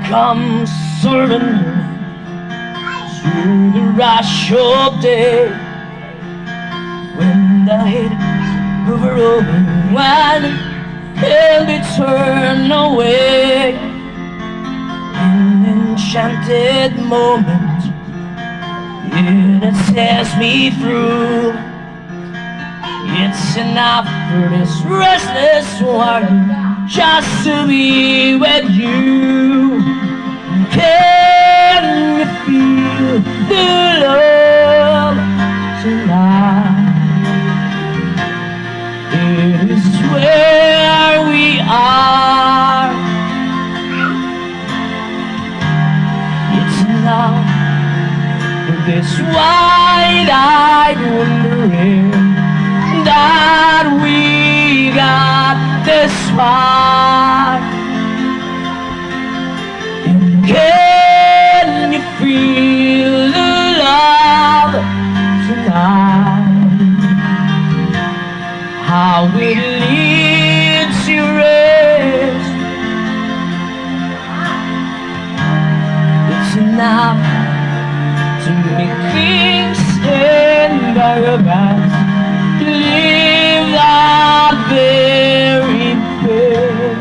Come surrender to the rush of day, when the hate overwhelming can be turned away. An enchanted moment, it sets me through. It's enough for this restless one just to be with you. Can you feel the love tonight? It is where we are. It's enough for this wide-eyed wondering that we got this far. Can you feel the love tonight? How it leads you rest. It's enough to make things stand by your back. Live the very best.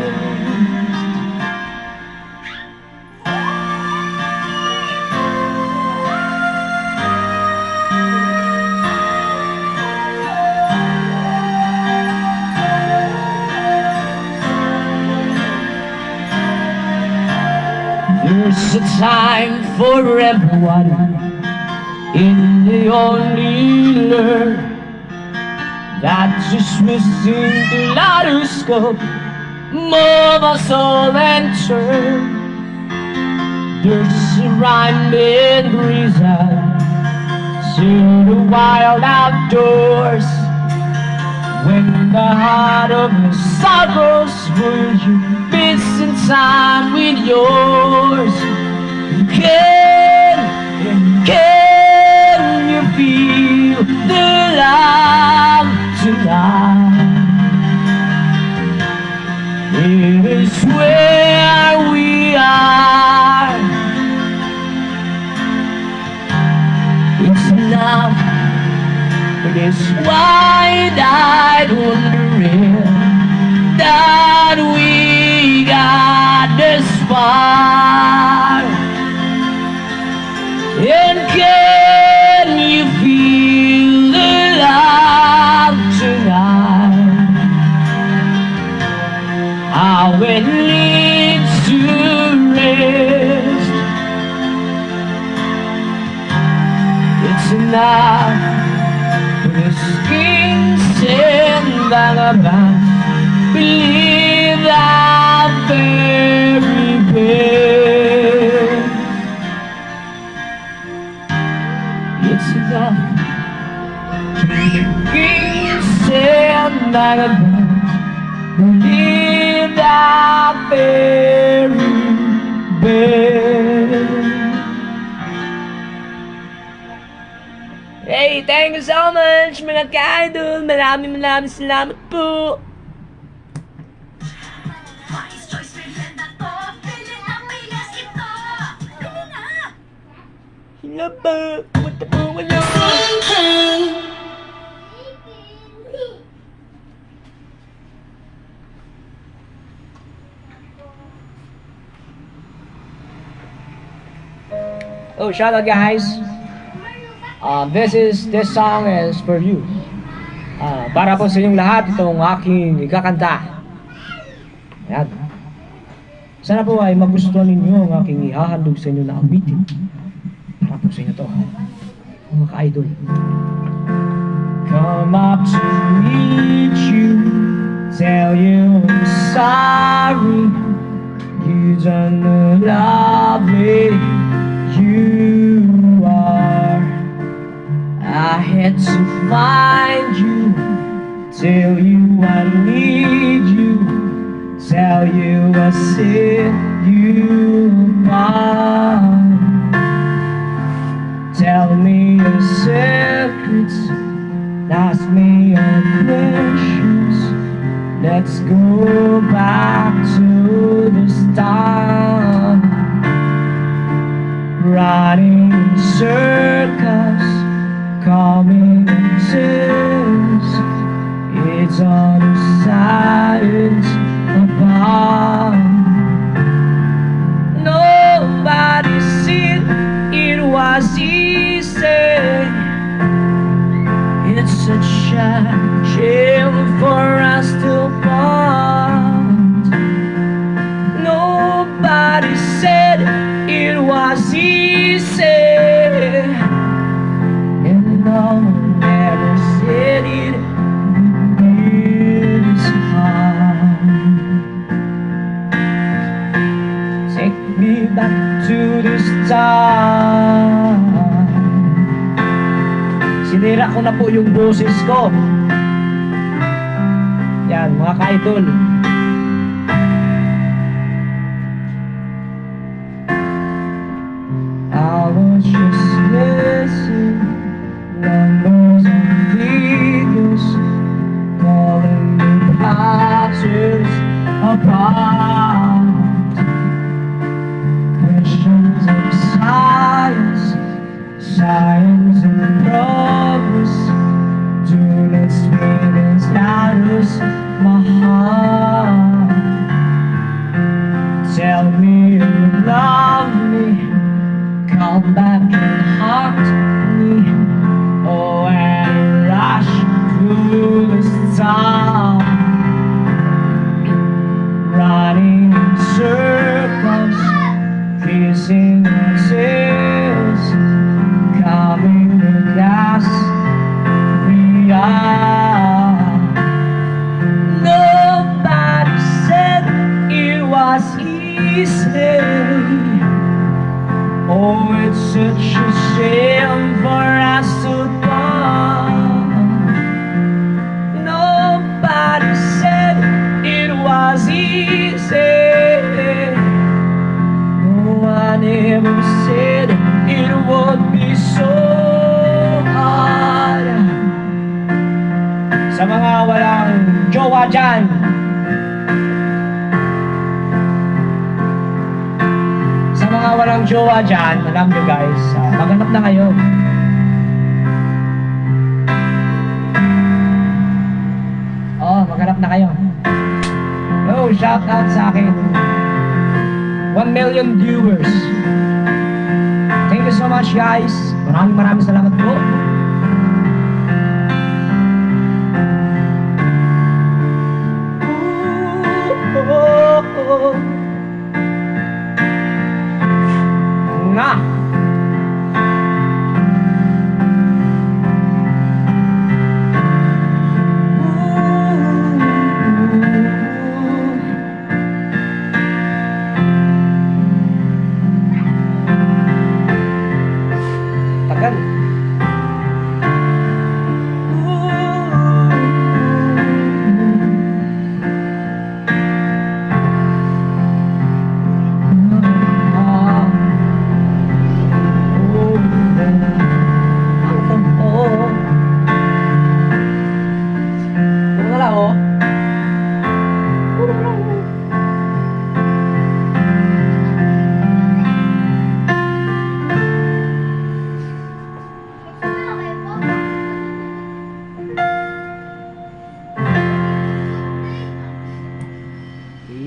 There's a time for everyone, and they only learn that just missing the kaleidoscope move us all and turn. There's a rhyme and reason to the wild outdoors. When the heart of the sorrows will you missing time with yours. Can you feel the love tonight? It is where we are. It's enough for this wide-eyed wondering that we got this far. And can you feel the love tonight? How it leads to rest. It's enough for the skins and vagabonds. Believe that very best. It's enough to the skins and vagabonds. Believe that very best. Hey, thank you so much mga ka-idol. Maraming salamat po. Hila pa, pumunta po wala. Oh, shout out guys. This song is for you. Para po sa inyong lahat itong aking ikakanta. Ayan. Sana po ay magustuhan ninyo ang aking ihahandog sa inyo na awitin. Para po sa inyo to, mga ka-idol. Come up to meet you, tell you I'm sorry. You don't know lovely you are. I had find you, tell you I need you, tell you I set you apart. Tell me your secrets, ask me your questions. Let's go back to the start. Running in circles, coming in tears. It's all the silence apart. Nobody said it was easy. It's such a shame for us to part. Nobody said it was easy, and no one ever said it would be this hard. Take me back to the start. Sinira ko na po yung boses ko. Yan, mga ka-idol. I was just missing numbers and figures, calling the patterns apart. Questions of science, science and progress. Do not spin and status my heart. Tell me you love me, come back and haunt me. Oh, and rush through the storm, running in circles, kissing and tears, coming to gas we are. Nobody said it was easy. Oh, it's such a shame for us to part. Nobody said it was easy. No one ever said it would be so hard. Sa mga walang jowa dyan, sa mga walang jowa dyan, alam nyo guys, maghanap na kayo. Oh, maghanap na kayo. Oh, shout out sa akin. 1 million viewers. Thank you so much guys. Maraming salamat po. Nga. Tagal.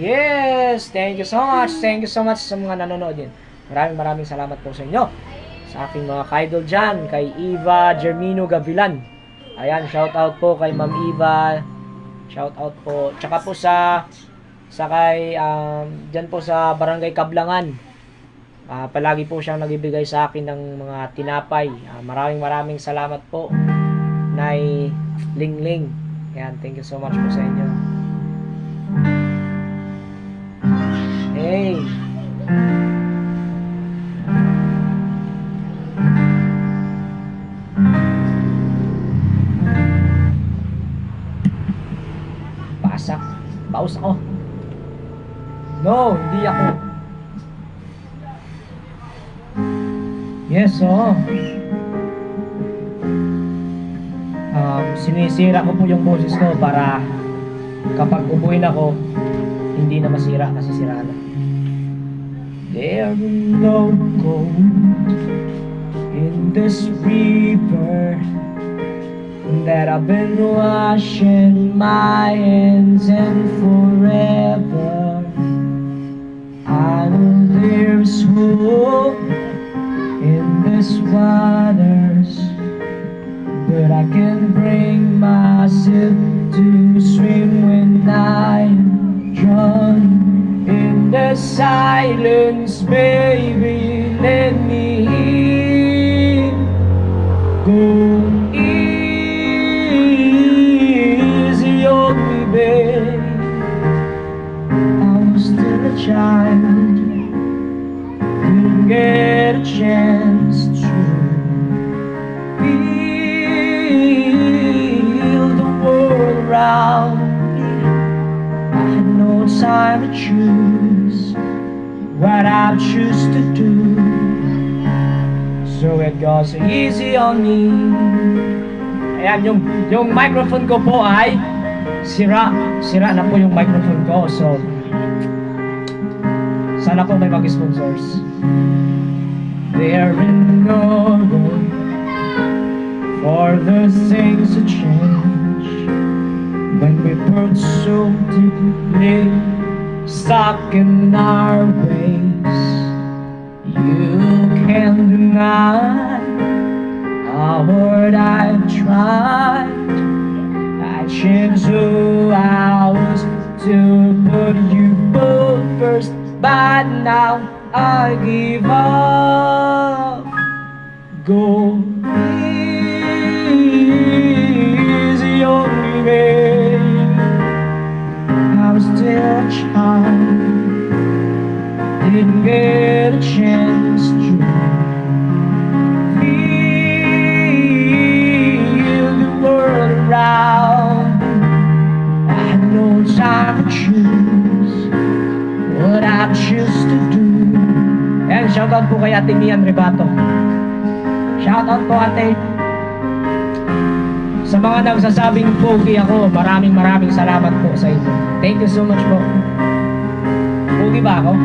Yes, thank you so much. Thank you so much sa mga nanonood din. Maraming salamat po sa inyo. Sa aking mga ka-idol dyan, kay Eva Germino Gavilan. Ayan, shout out po kay Ma'am Eva. Shout out po. Tsaka po sa kay dyan po sa Barangay Kablangan. Palagi po siyang nagbibigay sa akin ng mga tinapay. Maraming salamat po. Nay Lingling. Ayan, thank you so much po sa inyo. Hey. Paus ako. No, hindi ako. Yes, oo. Sinisira ko po yung boses ko para kapag ubuin ako, hindi na masira kasi sira na. There is no gold in this river that I've been washing my hands in forever. I know there's hope in this waters, but I can bring myself to swim when I'm drunk. In the silence, baby, let me in. Go easy on me, babe. I was still a child, didn't get a chance to feel the world around me. I had no time to choose what I choose to do, so it goes easy on me. Ayan, yung microphone ko po ay sira na po yung microphone ko, so sana po may mag-sponsors. There ain't no room for the things to change when we both so deeply stuck in our ways. You can't deny how hard I've tried. I changed who I was to put you both first, but now I give up. Go easy on me, babe. I was still a child, didn't get a chance to feel the world around. I had no time to choose what I choose to do. And shoutout po kay Ate Mian Rebato. Shoutout po, ate. Sa mga nagsasabing pogi ako, maraming salamat po sa inyo. Thank you so much po. Pogi ba ako?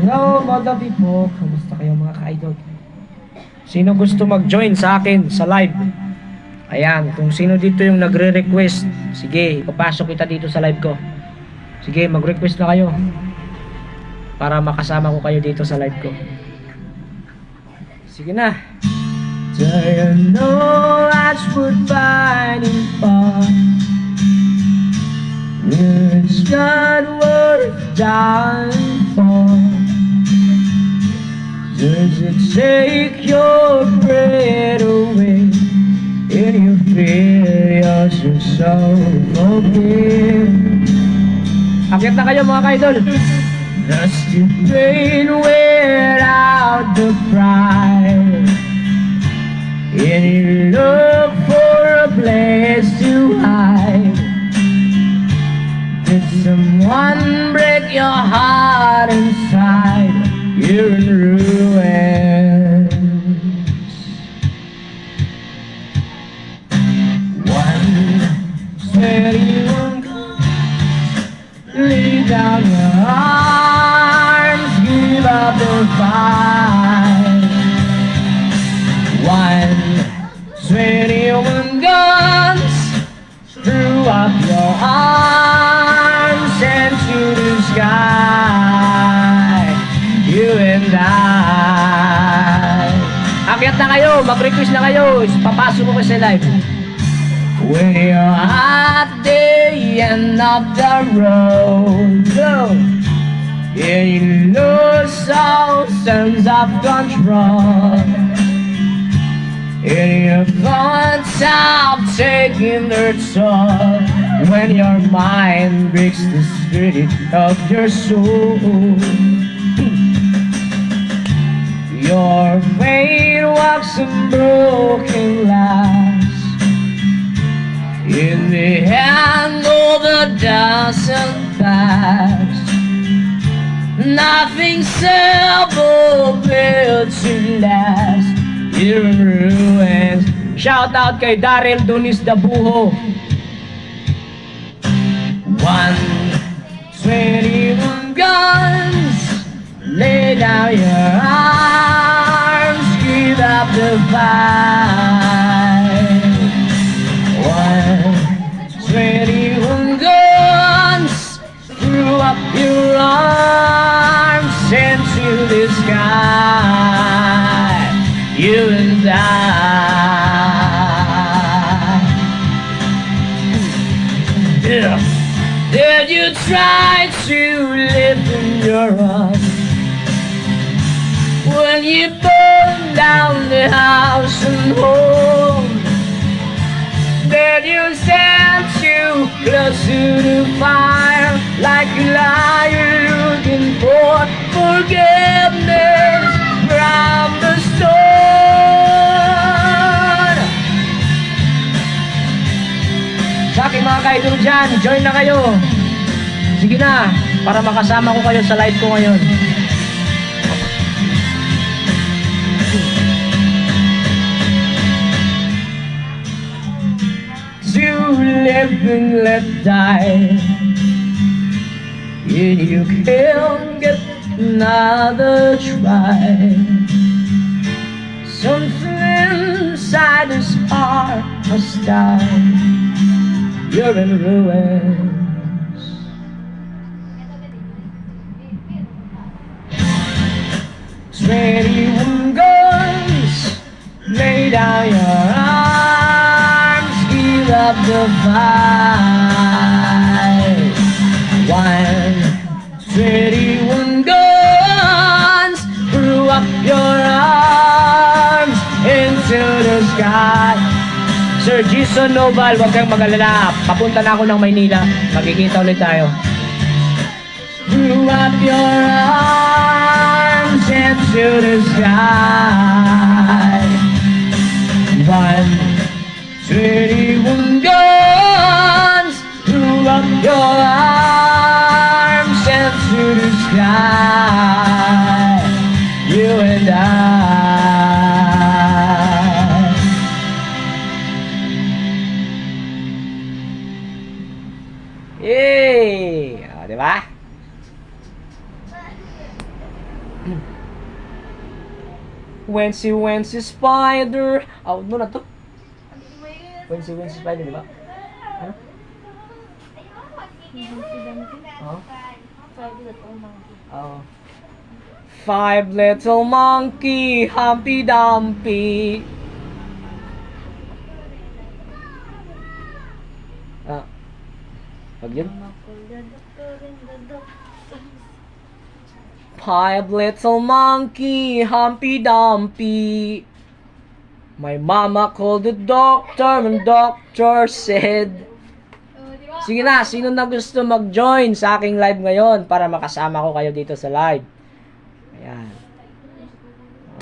Hello mga people, kamusta kayo mga ka-idol? Sino gusto mag-join sa akin sa live? Ayan, kung sino dito yung nagre-request, sige, ipapasok kita dito sa live ko. Sige, mag-request na kayo para makasama ko kayo dito sa live ko. Sige na. Do you know that's what finding fun? It's not worth dying for. Does it take your breath away and you feel you're so broken? Akyat na kayo mga ka-idol. Does the pain wear out the pride and you look for a place to hide? Did someone break your heart inside? You're in ruins. One steady one, lay down your arms, give up the fight. One sweaty one guns, threw up your arms and to the sky. You and I. Akyat na kayo, mag-request na kayo. Papasok ko sa live. When you're at the end of the road, go. And you lose all sense of control. And your thoughts stop taking their toll when your mind breaks the spirit of your soul. Your fate walks in broken glass in the hand of the doesn't pass. Nothing's ever built to last. You're in ruins. Shout out kay Daryl Dunis Dabuho. 121 guns. Lay down your arms. Give up the fight. 121 guns. Threw up your arms into the sky. You and I. Yeah. Did you try to live in your rust when you burned down the house and home? Did you stand too close to the fire like a liar looking for forgiveness from the stone? Sa aking mga kaidol dyan, join na kayo. Sige na, para makasama ko kayo sa live ko ngayon. To live and let die, and you can't get another try. Something inside this heart must die. You're in ruins. 21 guns, lay down your arms, give up the fight. 121 guns, threw up your arms into the sky. Sir Jason Noval, huwag kang mag-alala. Papunta na ako ng Maynila. Magkikita ulit tayo. Threw up your arms into the sky. 121 guns, threw up your arms into the sky. You and I. Yay! O, diba? Wency Spider. Out mo na to. Wency Spider, diba? Ano? Oh? Oh. Five little monkey, Humpty Dumpty. Ah. Wag yun. Five little monkey, Humpty Dumpty. My mama called the doctor and doctor said. Sige na, sino na gusto mag-join sa aking live ngayon para makasama ko kayo dito sa live? Ayan.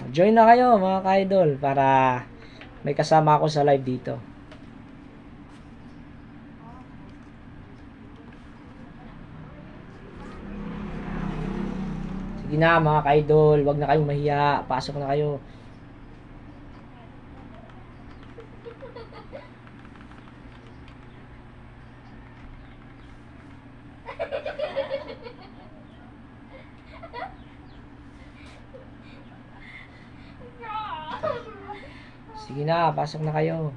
Join na kayo mga ka-idol para may kasama ako sa live dito. Sige na mga ka-idol, wag na kayong mahiya. Pasok na kayo. Sige na, pasok na kayo.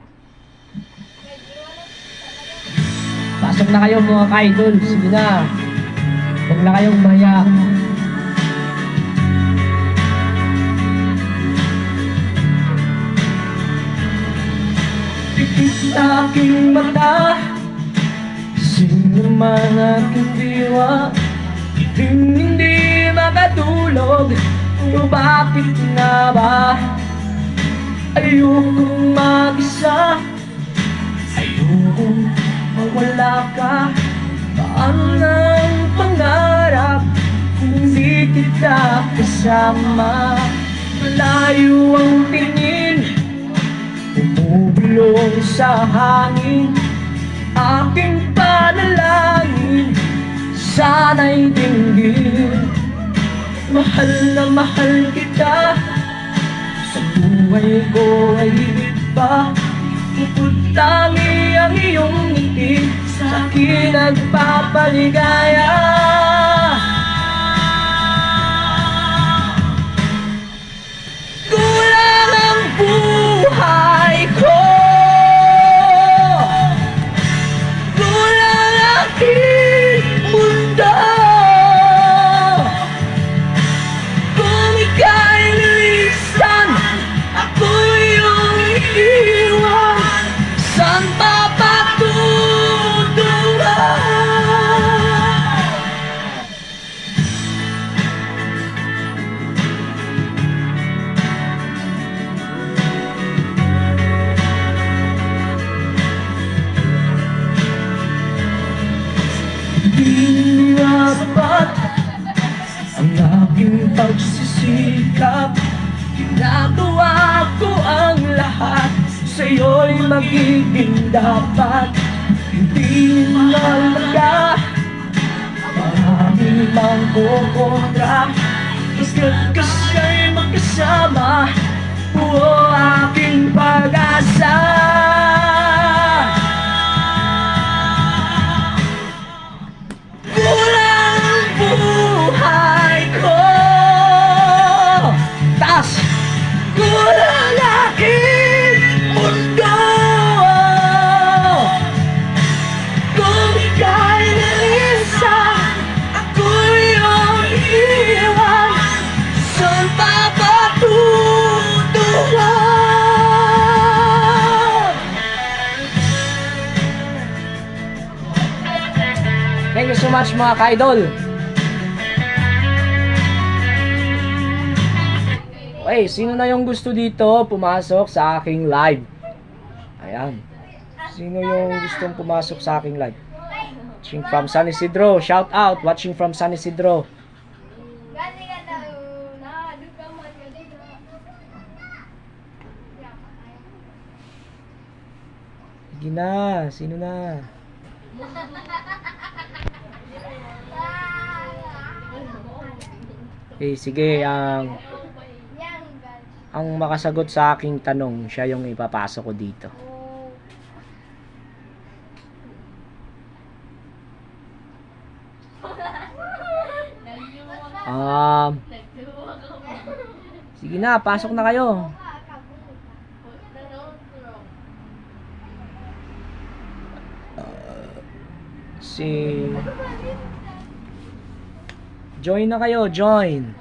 Pasok na kayo mga ka-idol. Sige na. Huwag na kayong mahiya. Pipit sa aking mata, sino man aking diwa, hindi makatulog, o bakit nga ba? Ayokong mag-isa, ayokong mawala ka. Paano ng pangarap kung di kita kasama? Malayo ang tingin, bumubulong sa hangin. Aking panalangin, sana'y dinggin. Mahal na mahal kita, sa buhay ko ay higit pa. Pupuntangi ang iyong ngiti, sa akin nagpapaligaya. Kulang ang buhay ko, kulang ang aking mundo. Kung ika'y lumisan, ako'y iyong iiwan. Saan pa patungan? Hindi sapat ang aking pagsisikap. Ginagawa ko ang lahat, sa'yo'y magiging dapat. Hindi malaga, marami mang kukontra. Basta't kasa'y magkasama, buo aking pag-asa. Kulang ang buhay ko, taas. Kulang aking mundo. Kung ika'y nalisan, ako'y iyong iiwan. Saan pa patungan? Thank you so much mga ka-idol. Okay, sino na yung gusto dito pumasok sa aking live? Ayan. Sino yung gustong pumasok sa aking live? Watching from San Isidro. Shout out. Watching from San Isidro. Sige na. Sino na? Okay, sige. Ang makasagot sa aking tanong, siya yung ipapasok ko dito. Sige na, pasok na kayo. Join na kayo, join.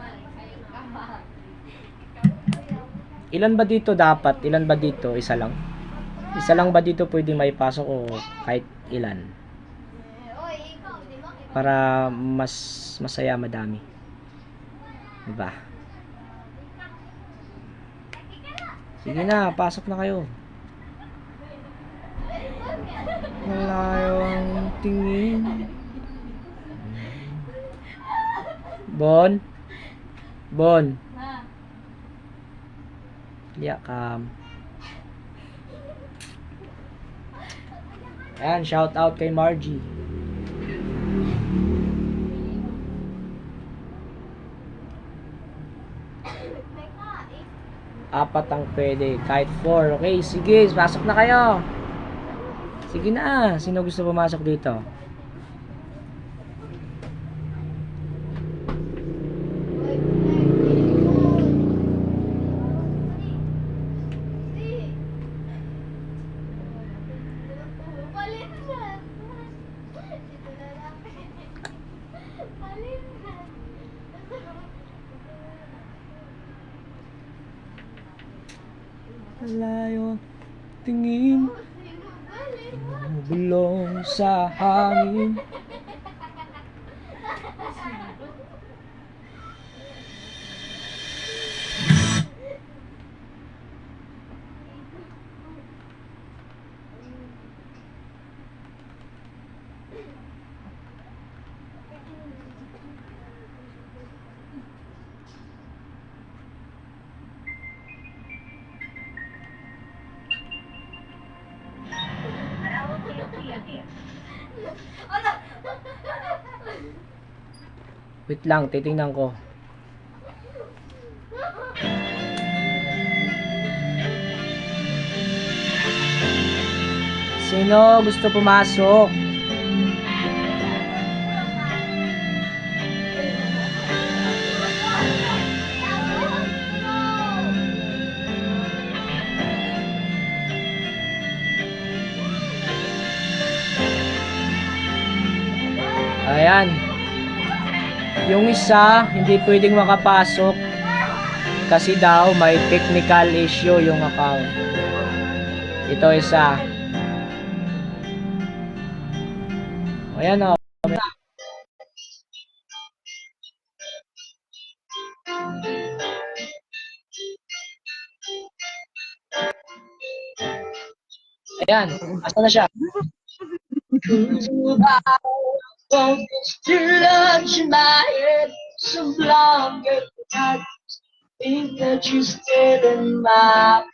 Ilan ba dito dapat? Ilan ba dito? Isa lang? Isa lang ba dito pwede may pasok o kahit ilan? Para mas masaya, madami. Diba? Sige na, pasok na kayo. Malayo ang tingin. Bon? Bon? Yakam. Ayan, shout out kay Margie. Apat ang pwede, kahit 4. Okay, sige, pasok na kayo. Sige na, sino gusto pumasok dito? Malayo tingin, bumubulong sa hangin. Wait lang, titingnan ko. Sino gusto pumasok? Ayan. Yung isa, hindi pwedeng makapasok kasi daw may technical issue yung account. Ito isa. Ayan o. Ayan. Asa na siya? Still lunch in my head, so long I think that you still in my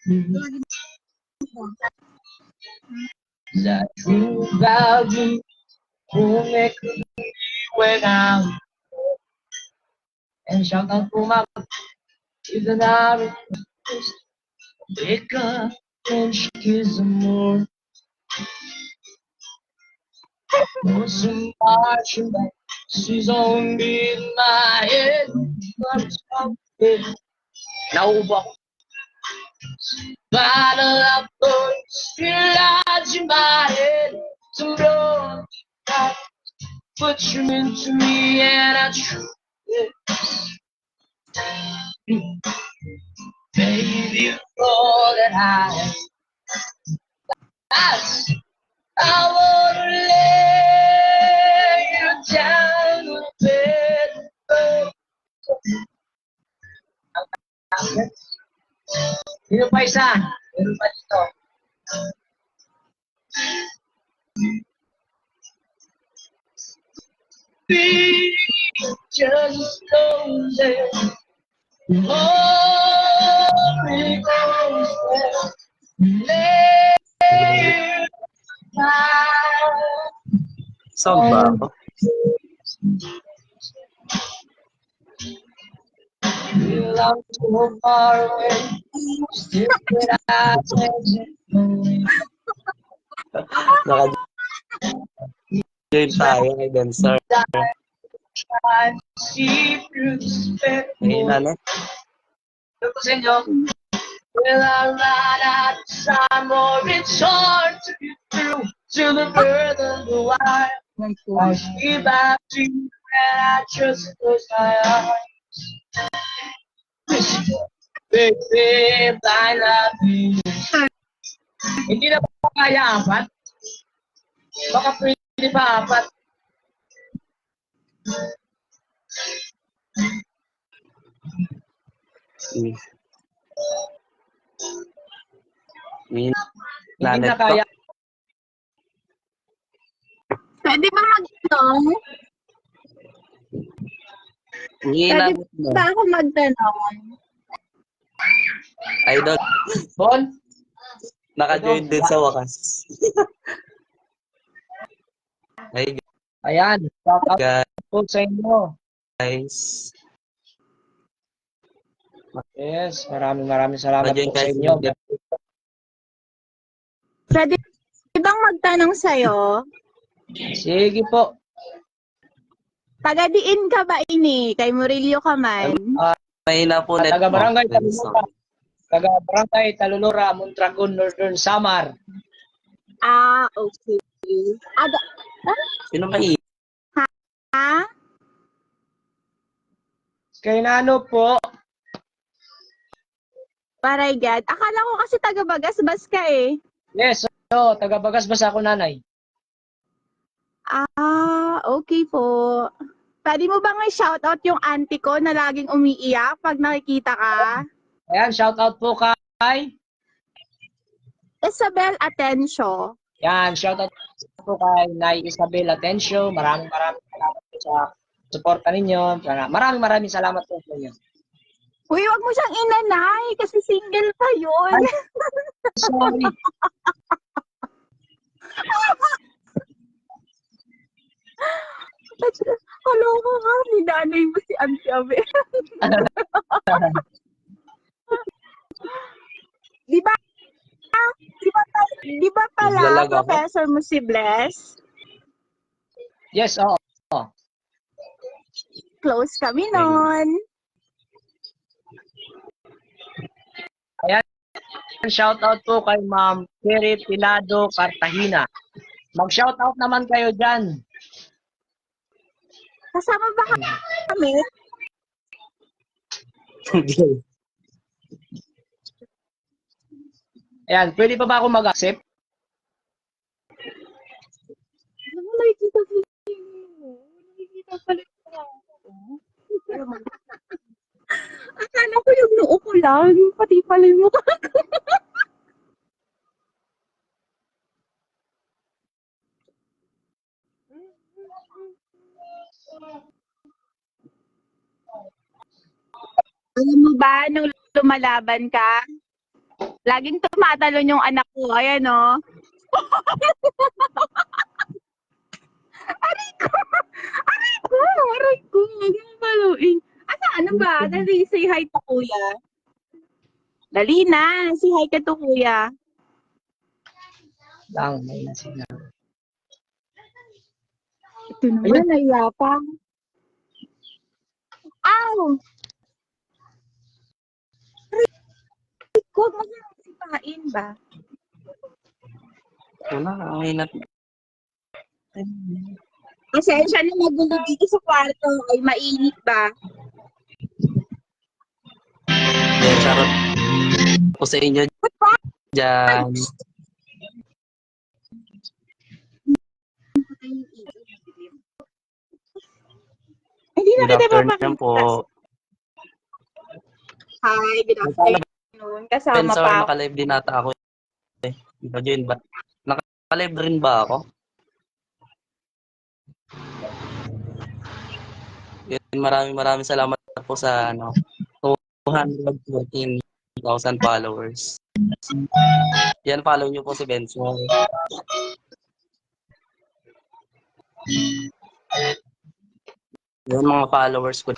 I dream about you, make me when I'm and shout out to my even out wake up and she gives some more. Some marching back, she's only in my head. I'm something. Naubo ako. Bottle of blood, still lies in my head. Some blood, put you into me and I true it. Baby, all that I wanna lay you down on the bed. Sino pa isa? Meron pa dito. Be just closing. Holy Ghost, lay you down. Saan ba ako? Feel I'm so far away. Still that I take Naka-join tayo kay Dancer. try to see through the Mahina spectacle. na. Ano po sa inyo? Will I run out of time or it's hard to get through to the birth of the wild? I see back to you and I just close my eyes. Baby, I love you. Hindi na ba kaya apat? Baka pwede pa apat. Mahina Hindi na na kaya. Pwede ba magtanong? Mahina Pwede ba ako magtanong? Idol, Bon? naka-join din sa wakas. Hey Ayan. Shout out guys. po sa inyo. Yes, maraming salamat Naka-join po sa guys. inyo. Pwede bang magtanong sa'yo? Sige po. Taga-diin ka ba ini? Kay Murillo ka man? Mahina po net Taga mo. Barangay Very Talulura. sorry. Taga Barangay Talulura, Mondragon, Northern Samar. Okay. Aga, Sino kayo? ha? Kay Nano po. Paraygad. Akala ko kasi taga-Bagas-Bas ka eh. Yes, taga Bagasbas ako, nanay. Okay po. Pwede mo bang i-shoutout yung auntie ko na laging umiiyak pag nakikita ka? Ayan, shout out po kay. Isabel Atencio. Yan, shout out po kay Nay Isabel Atencio. Maraming salamat po sa suporta ninyo. Maraming salamat po sa inyo. Uy, wag mo siyang inanay kasi single pa yun. Sorry. Kaloko ka, ninanay mo si Auntie Abe. Di ba? Di ba pala, Naglalag ako. professor mo si Bless? Yes, oo. Close kami noon. Ayan, shoutout po kay Ma'am Terry Pilado Cartagena. Mag-shoutout naman kayo dyan. Kasama ba kami? Ayan, pwede pa ba ako mag-accept? Ano mo nakikita ko? Nakikita pala ako. Akala ko yung noo ko lang, pati pala yung mukha ko. Alam mo ba, nung lumalaban ka, laging tumatalon yung anak ko. Ayan, o. Aray ko! Aray ko! Aray ko! Huwag mo paluin. Ano ba? Dali, say hi to kuya. Dali na, say hi ka to kuya. Lang, may nasila. Ito naman, nayapang. Aw! Aray ko, magsipain ba? Wala, ang hinat. Pasensya na magulo dito sa kwarto. Ay, mainit ba? Yan, charot po sa inyo dyan. Hindi na Good kita afternoon papakita. po. Hi, good afternoon. Kasama Spencer, pa ako. naka-live din ata ako. Naka-join ba? Naka-live rin ba ako? Yun, maraming salamat po sa 214,000 followers. Yan, follow nyo po si Benson. Yung mga followers ko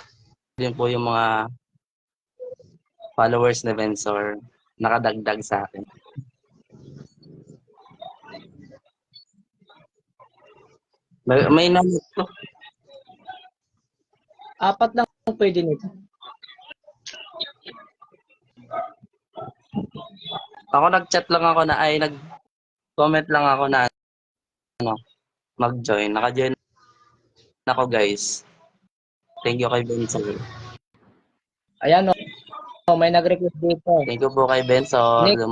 din po yung mga followers ni Bensor. Nakadagdag sa akin. May namit to. 4 lang pwede nito. Ako nag-chat lang ako na, nag-comment lang ako na mag-join. Naka-join ako, guys. Thank you kay Bensor. Ayan, o, may nag-request dito. Thank you po kay Bensor. Next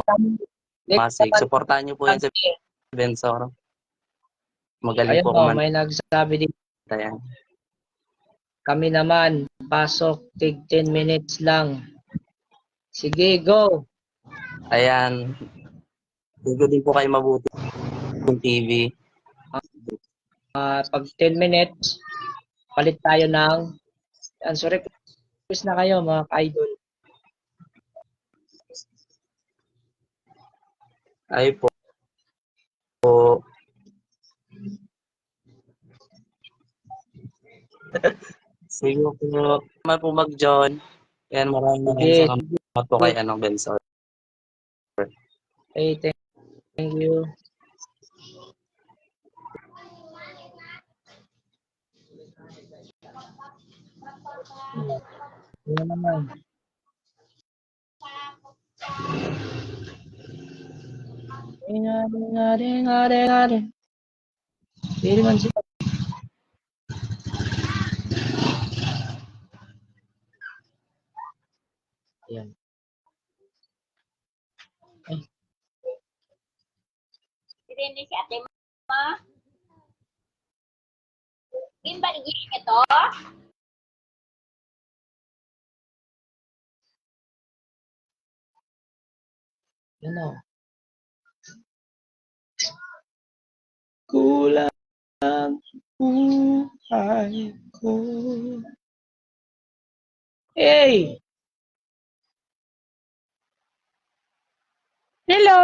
Masig. naman, Supportahan niyo po yan si Bensor. Magaling ayan, po o, kumanta. may nagsabi dito. Yan. Kami naman, pasok, tig 10 minutes lang. Sige, go. Ayan. Thank you din po kay Mabuti yung TV. Pag 10 minutes, palit tayo ng answer request na kayo, mga ka-idol. Ay po. Sige po. Naman po mag-join. Ayan, maraming Sige, salamat po kay Bensor. hey, thank you. Ayan naman. Ngare. Hindi man siya. Ayan. Ay, Hindi si ate mo. Imbaligin ito. yan o. Kulang buhay ko. Hey! Hello!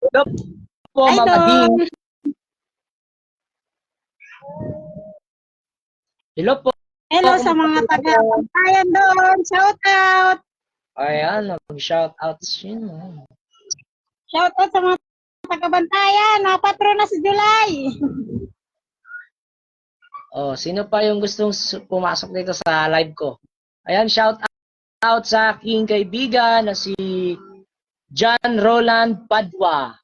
Hello po, mga Idol! ding. Hello po. Hello sa mga taga-Bantayan doon. Shout out. Ayan, mag-shout out sino. Shout out sa mga taga-Bantayan. Mga Patronas July. Oh, sino pa yung gustong pumasok dito sa live ko? Ayan, shout out sa aking kaibigan na si John Roland Padua.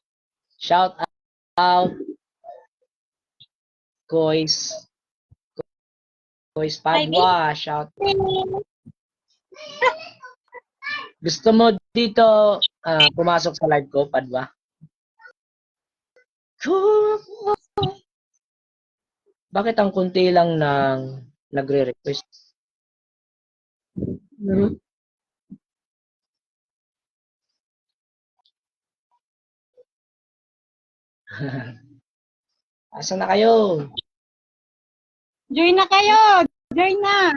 Shout out Kois Padua. Shout. Gusto mo dito pumasok sa live ko, Padua? Bakit ang kunti lang ng nagre-request? Asa na kayo? Join na kayo. Join na.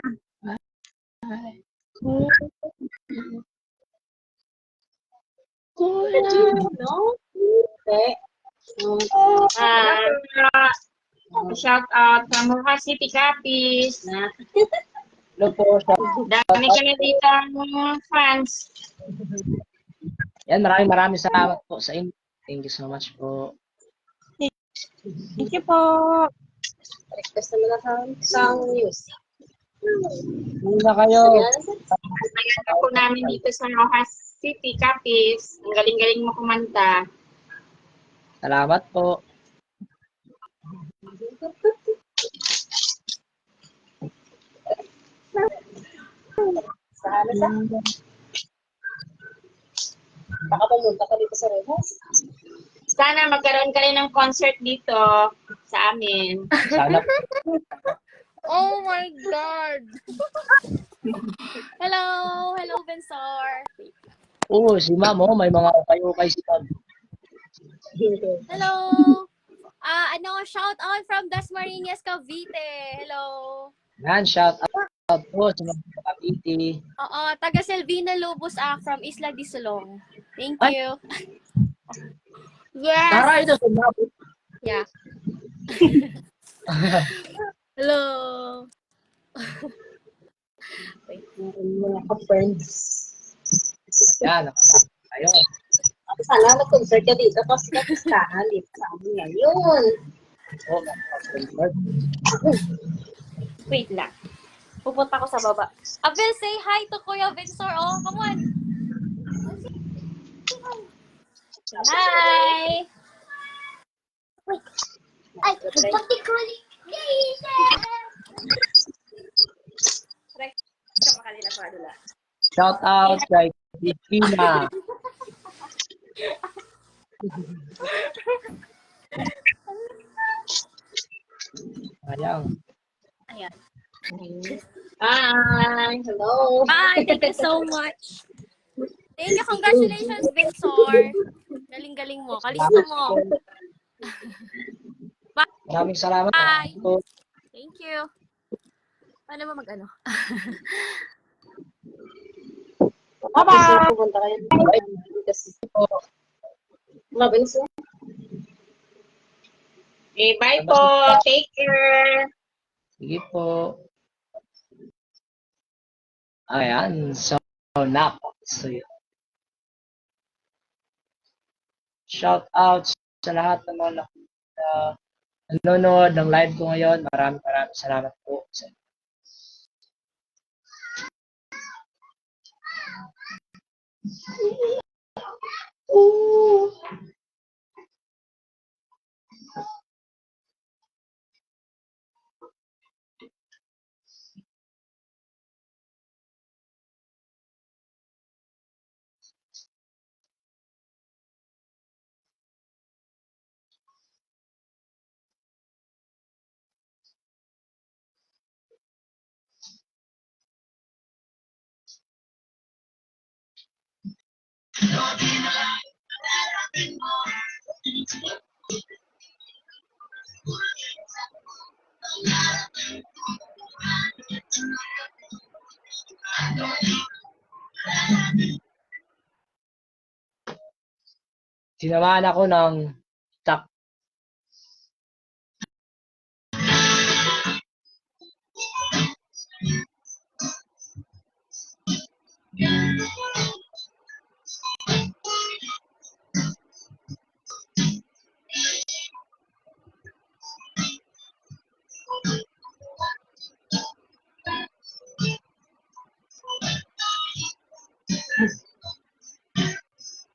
Shout out sa Mukha City Capiz. Hello po. Dami kami dito fans. Yan, maraming salamat po sa inyo. Thank you so much po. Thank you po. Request naman na sa news. Hindi na kayo. Ayan ako namin dito sa Mukha City Capiz. Ang galing-galing mo kumanta. Salamat po. Baka pumunta ka dito sa Rehas. Sana magkaroon ka rin ng concert dito sa amin. Sana Oh my God! Hello! Hello, Bensor! Oo, si Ma'am, oh, may mga ukay-ukay si Ma'am. Hello! Shout out from Dasmariñas, Cavite! Hello! Yan, shout out po sa mga Cavite. Oo, taga Selvina Lobos from Isla de Solong. Thank Ay. you. Yes! Tara, ito sa Ma'am. Yeah. Hello! Mga ka-friends. Yan, tayo. Sana mag-concert ka dito kasi kapistahan dito sa amin ngayon. Oh, Wait lang. Pupunta ko sa baba. Abel, say hi to Kuya Vinsor. Oh, come on. Hi! Ay, pati ko ulit. shout out kay Christina. Ayan. Ayan. Hi! Hello! Bye! Thank you so much. Thank you. Congratulations, Vinsor. Galing-galing mo. Kalista mo. Maraming salamat Bye. po. Thank you. Paano ba mag-ano? Bye-bye! Pupunta kayo. Kasi po. Mabilis na. Okay, bye po. Take care. Sige po. Ayan. So, napakasaya. Shout out sa lahat ng mga nanonood ng live ko ngayon. Maraming salamat po. Tinamaan ako ng tak.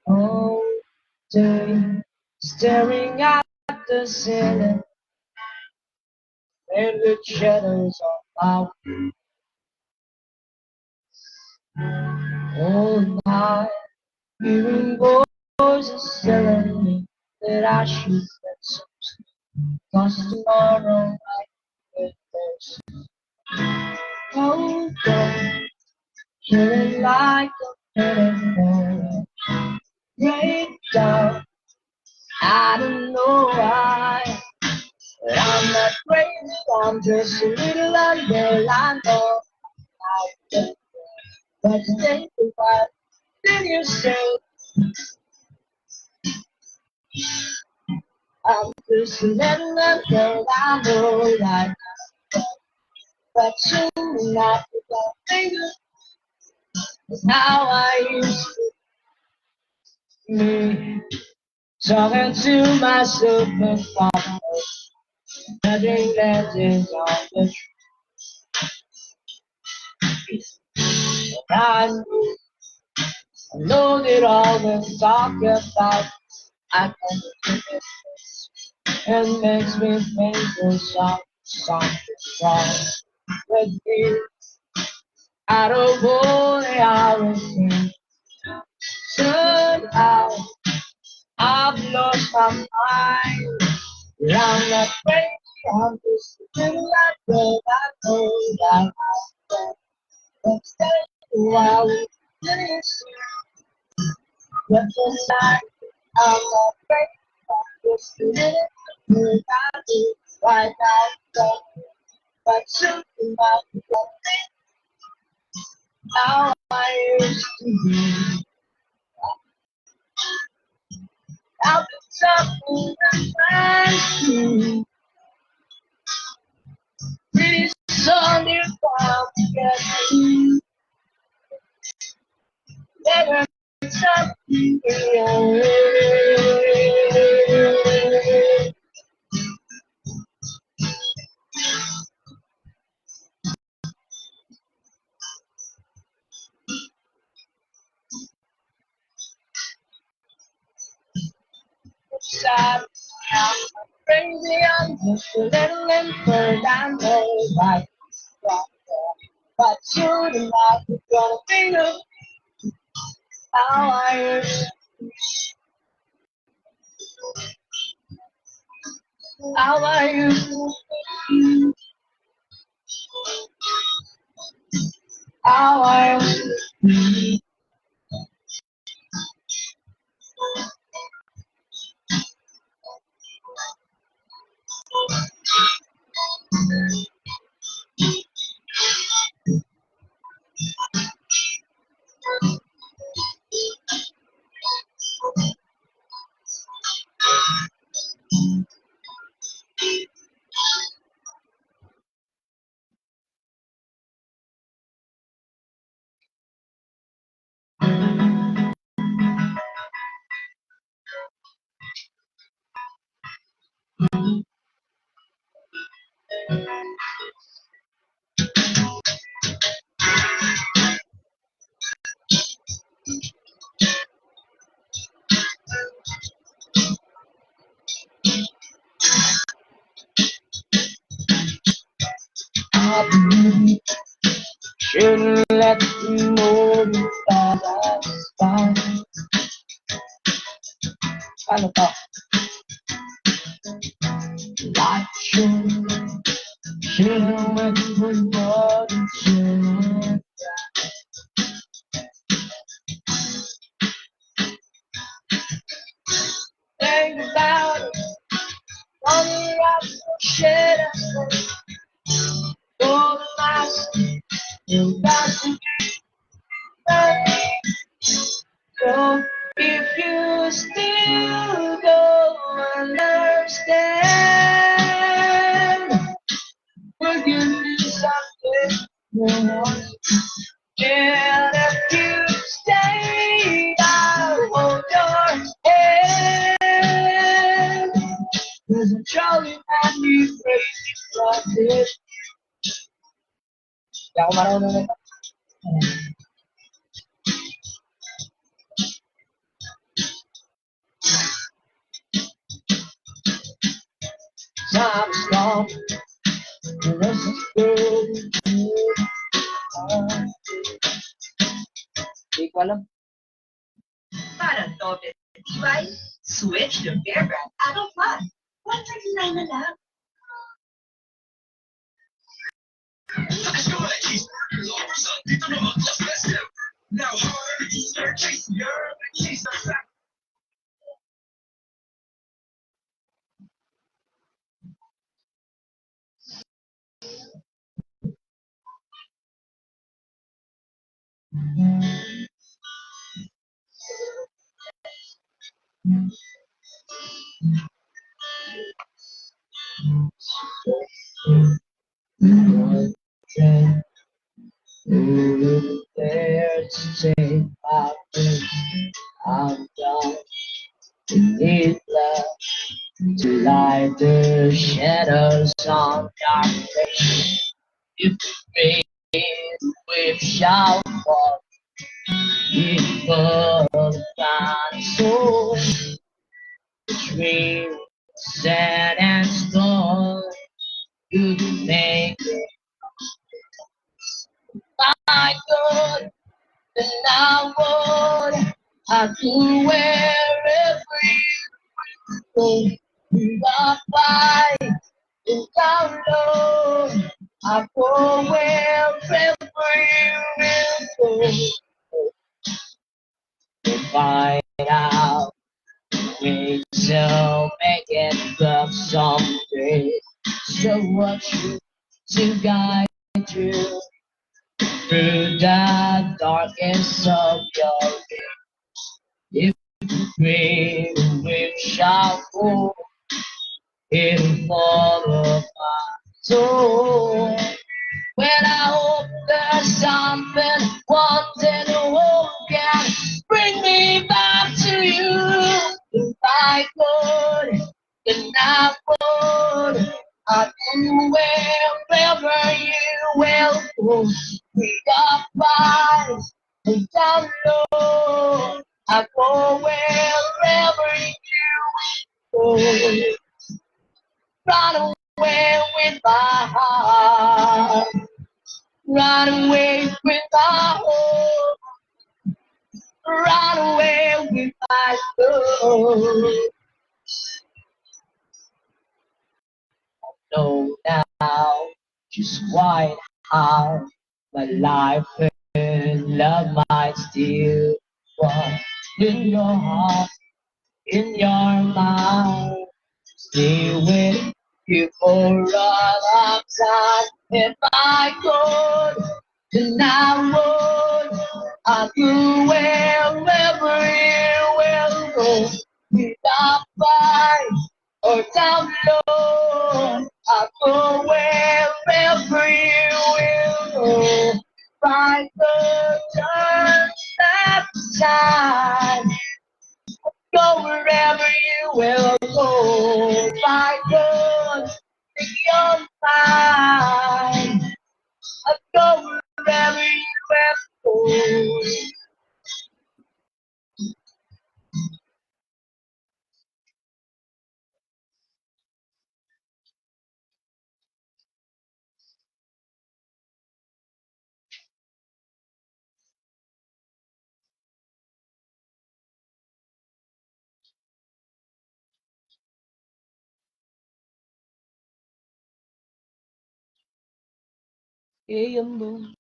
All day, staring at the ceiling, and with shadows on my all night, hearing voices telling me that I should get some sleep. 'Cause tomorrow might be close. Hold on, feeling like a metaphor. Break down, I don't know why. But I'm not crazy, I'm just a little under. I know I get but think about then you say I'm just a little under. I know that, but soon enough, without thinking is how I used to be. Talking to myself and thought, nothing lenses on the trees. I know that all the talk about I can do it and makes me think there's something wrong with me. I don't want it, I was in. Somehow I've lost my mind. But I'm not crazy, I'm just a little like that. I know that I've done. But stay a while, we didn't see. But tonight, I'm not crazy, I'm just a little like I do right now. But soon enough, you won't think how I used to be. I've been talking and trying to pretty soon you found to get me. Never something real. Sad, I'm not crazy, I'm just a little inferred. I know right from wrong. But soon enough, you're gonna think of how I used to be. How I used to be. How I used to be. I shouldn't let them know that I was fine. Ano to? Life shouldn't wait for what it should. Think about it, on the rocks of shit I say. For the last, you got to go. If you still don't understand, we'll give you something more. And if you stay, I'll hold your hand. There's a jolly man you crazy like this. Di ako marunong nito. time has come. Let's go. Hindi ko alam. Para doble tibay, switch to Bear Brand Adult Plus. $139 na lang. One train, who there to take my place? I'm done. We need love to light the shadows on our face. If we we shall fall, if the soul, between sand and stone, you make it my good, then I would. I do wherever you go. You are by and down low. I go wherever you will go. To find out ways to make it look someday. So what you to guide you through the darkest of your day. If we shall go in fall of my soul. When I hope there's something wanting to hope can bring me back to you. If I could, then I would. I'd do wherever you will go. We got by and down low. I go wherever you go. Run away with my heart. Run away with my hope. Run away with my soul. Know now just quite how my life and love might still walk in your heart, in your mind. Stay with you for a long time. If I could, then I would. I'd do wherever you will go. Without fight or down low. I'll go wherever you will go. If I could turn back time. Go wherever you will go. If I could take your mind, I'd go wherever you will go. Iyong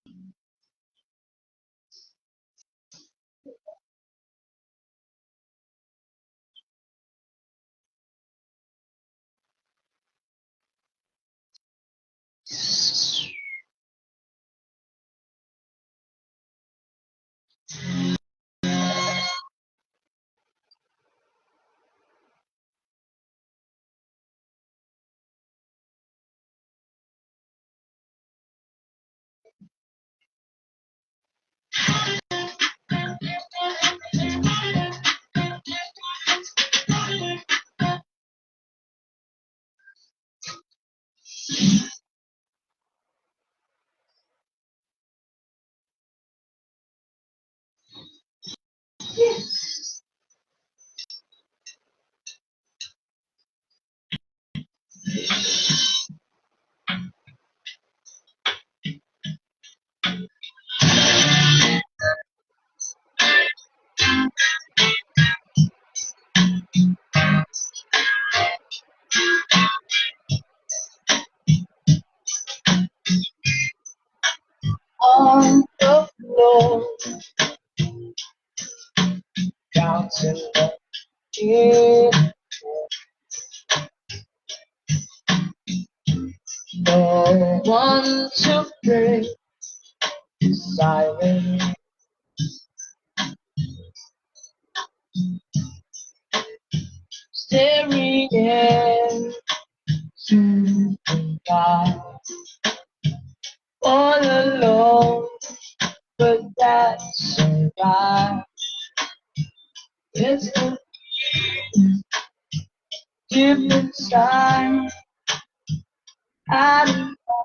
on the floor, counting in. No one to break the silence. Staring into the dark, all alone, but that's alright. It's a different side. I don't know,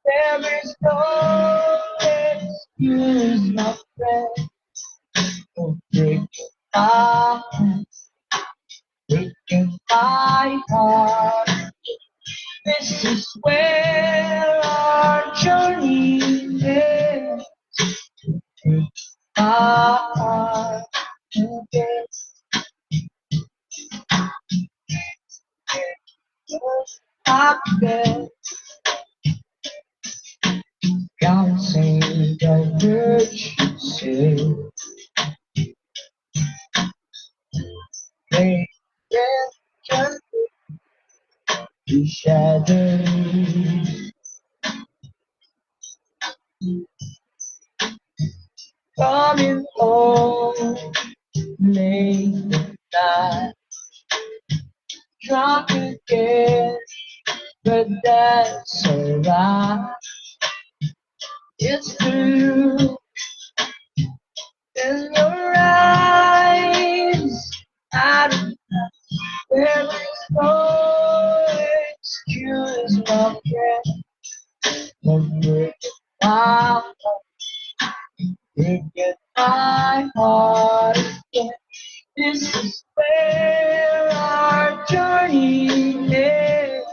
there is no excuse, my friend, for breaking my heart, breaking my heart. This is where our journey ends. Break my heart again. I bet counting the virtues they just be shattered. Coming home late at night, drunk again, but that's alright. It's blue in your eyes. I don't know, there is no excuse, my friend, for breaking my heart, breaking my heart again. This is where our journey ends.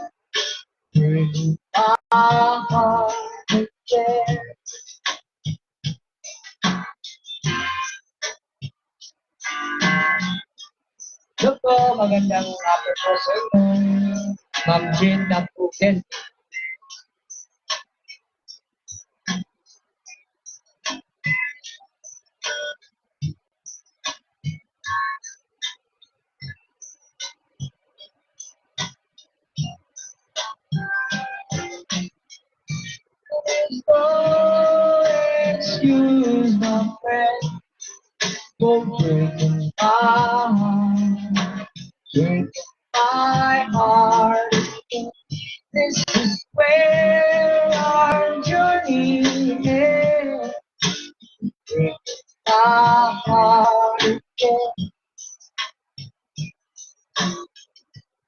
Breaking my heart again. Ito po, magandang hapon po sa inyo. Ma'am Jean Napuken. There's no excuse, my friend, for breaking my heart, breaking my heart again. This is where our journey ends. Breaking my heart again.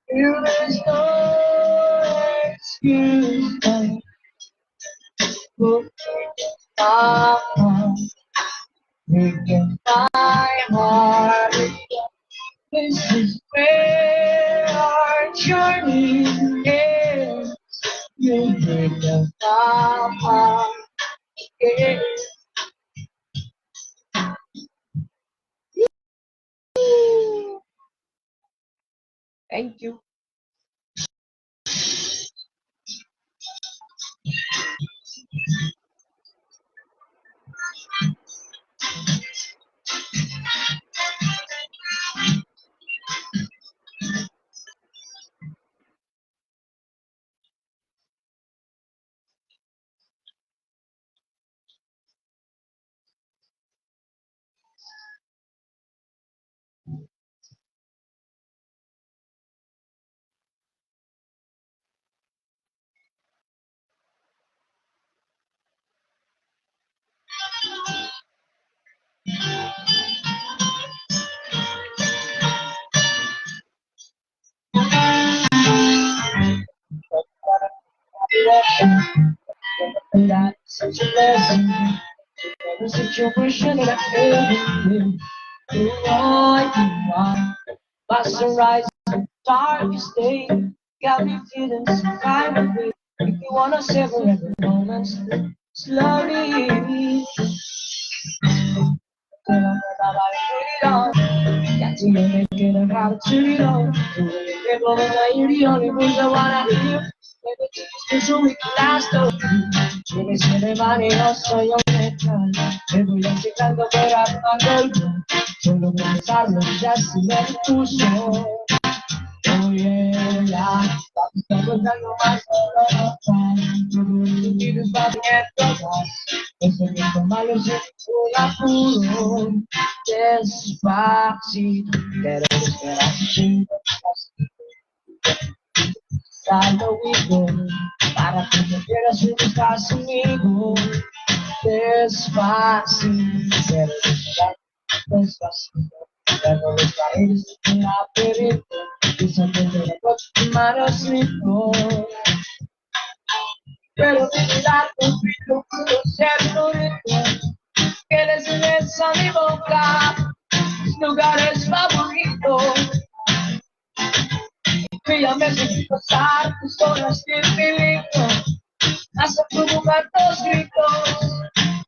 There's no excuse, my for breaking my heart, breaking my heart again. This is where our journey ends. You break my heart again. Thank you. And that's such a blessing. Every situation that I ever in. You are by sunrise and darkest day. Got me feeling some kind of way. If you wanna savor every moment slowly. Got to make it a how to know. People that you're the only ones that wanna hear. Maybe it's just so we can last over. Tienes manejo, soy un metal. Me voy achicando fuera cuando yo solo pensarlo ya se me puso. Oye, ya, estamos dando más solo no tienes pavientos más. Eso que es malo se un apuro. Despacito, pero despacito. Salgo huido, para que me quieras si no estás conmigo. Despacito, pero despacito. Pero los paredes de un laberinto, dicen que me lo manos rico. Pero de mirar contigo pudo ser bonito. Que les des a mi boca lugares favoritos. Pídame sin pasar tus horas de peligro. Hasta provocar tus gritos.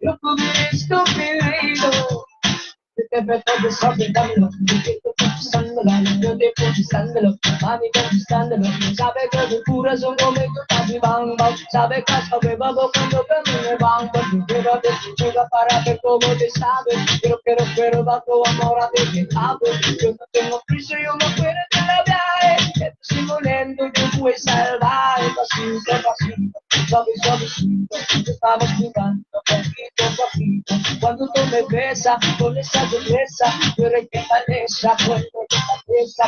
Yo cubriré tu peligro. Te meto desorbitándolo, yo te conquistándolo, mami conquistándolo, sabe que tu corazón conmigo está mi bang bang, sabe que hasta me bajo cuando camine bang bang, quiero ver tu chica para ver cómo te sabes, quiero dar tu amor a ti que amo, yo no tengo prisa, yo no puedo te la viaje, sigo lento, yo voy salvaje, pasito, pasito, suavecito, estamos jugando poquito a poquito, cuando tú me besas con esa dureza, yo requetaleza, cuando te cabeza,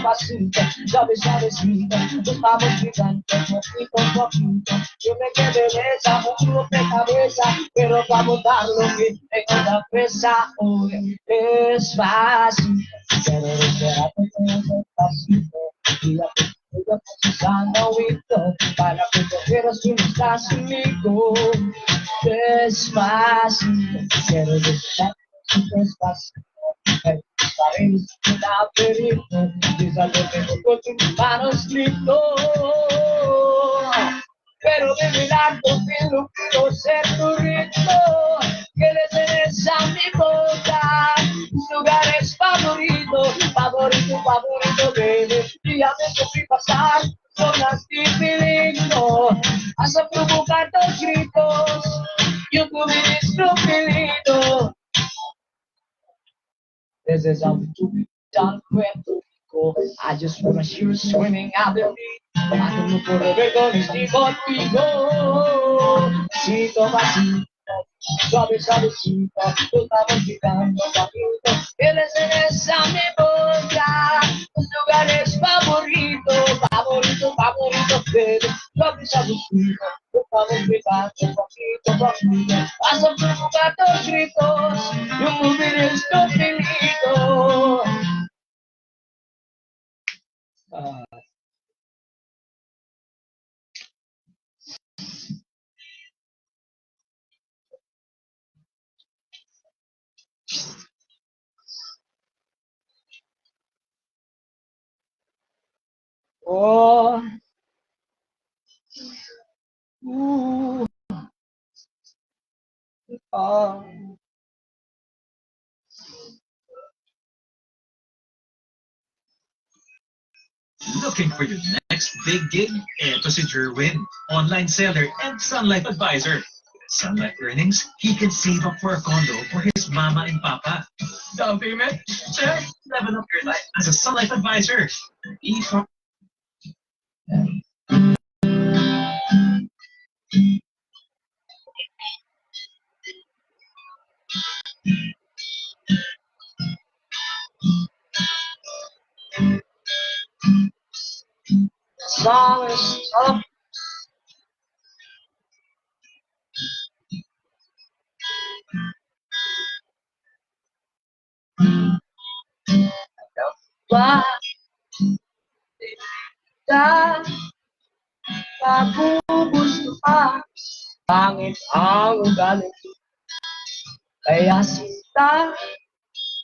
pasito, suavecito, estamos jugando poquito a poquito, yo me quedé en esa, un golpe de cabeza, pero vamos a dar lo que tengo la presa, hoy es fácil, pero espérate que es despacito, y la estoy procesando para que te quieras si no estás conmigo. Despacito, quiero besar despacito. El paredes de un laberinto, desde con tus manos grito. Pero de mirar contigo quiero ser tu ritmo, que les des a mi boca tus lugares favoritos, favorito, baby. Y a veces fui pasar zonas de peligro, hasta provocar tus gritos, yo tuve tu peligro. This is how to be done with. I just wanna hear you screaming out the beat. I don't know for the record, it's the hot people. Pasito, pasito, suavecito, tú estamos gritando papito. Tienes en esa mi boca, tus lugares favoritos, baby. Suavecito, tú estamos gritando papito. Vas a provocar tus gritos, y un movimiento estúpido. Oh, oh. Looking for your next big gig? Eto si Jerwin, online seller and Sun Life advisor. With Sun Life earnings, he can save up for a condo for his mama and papa. Down payment? Check. Level up your life as a Sun Life advisor. E-farm. Song is tough. Why aku gusto ka? Pangit ang ugali. Kaya sinta,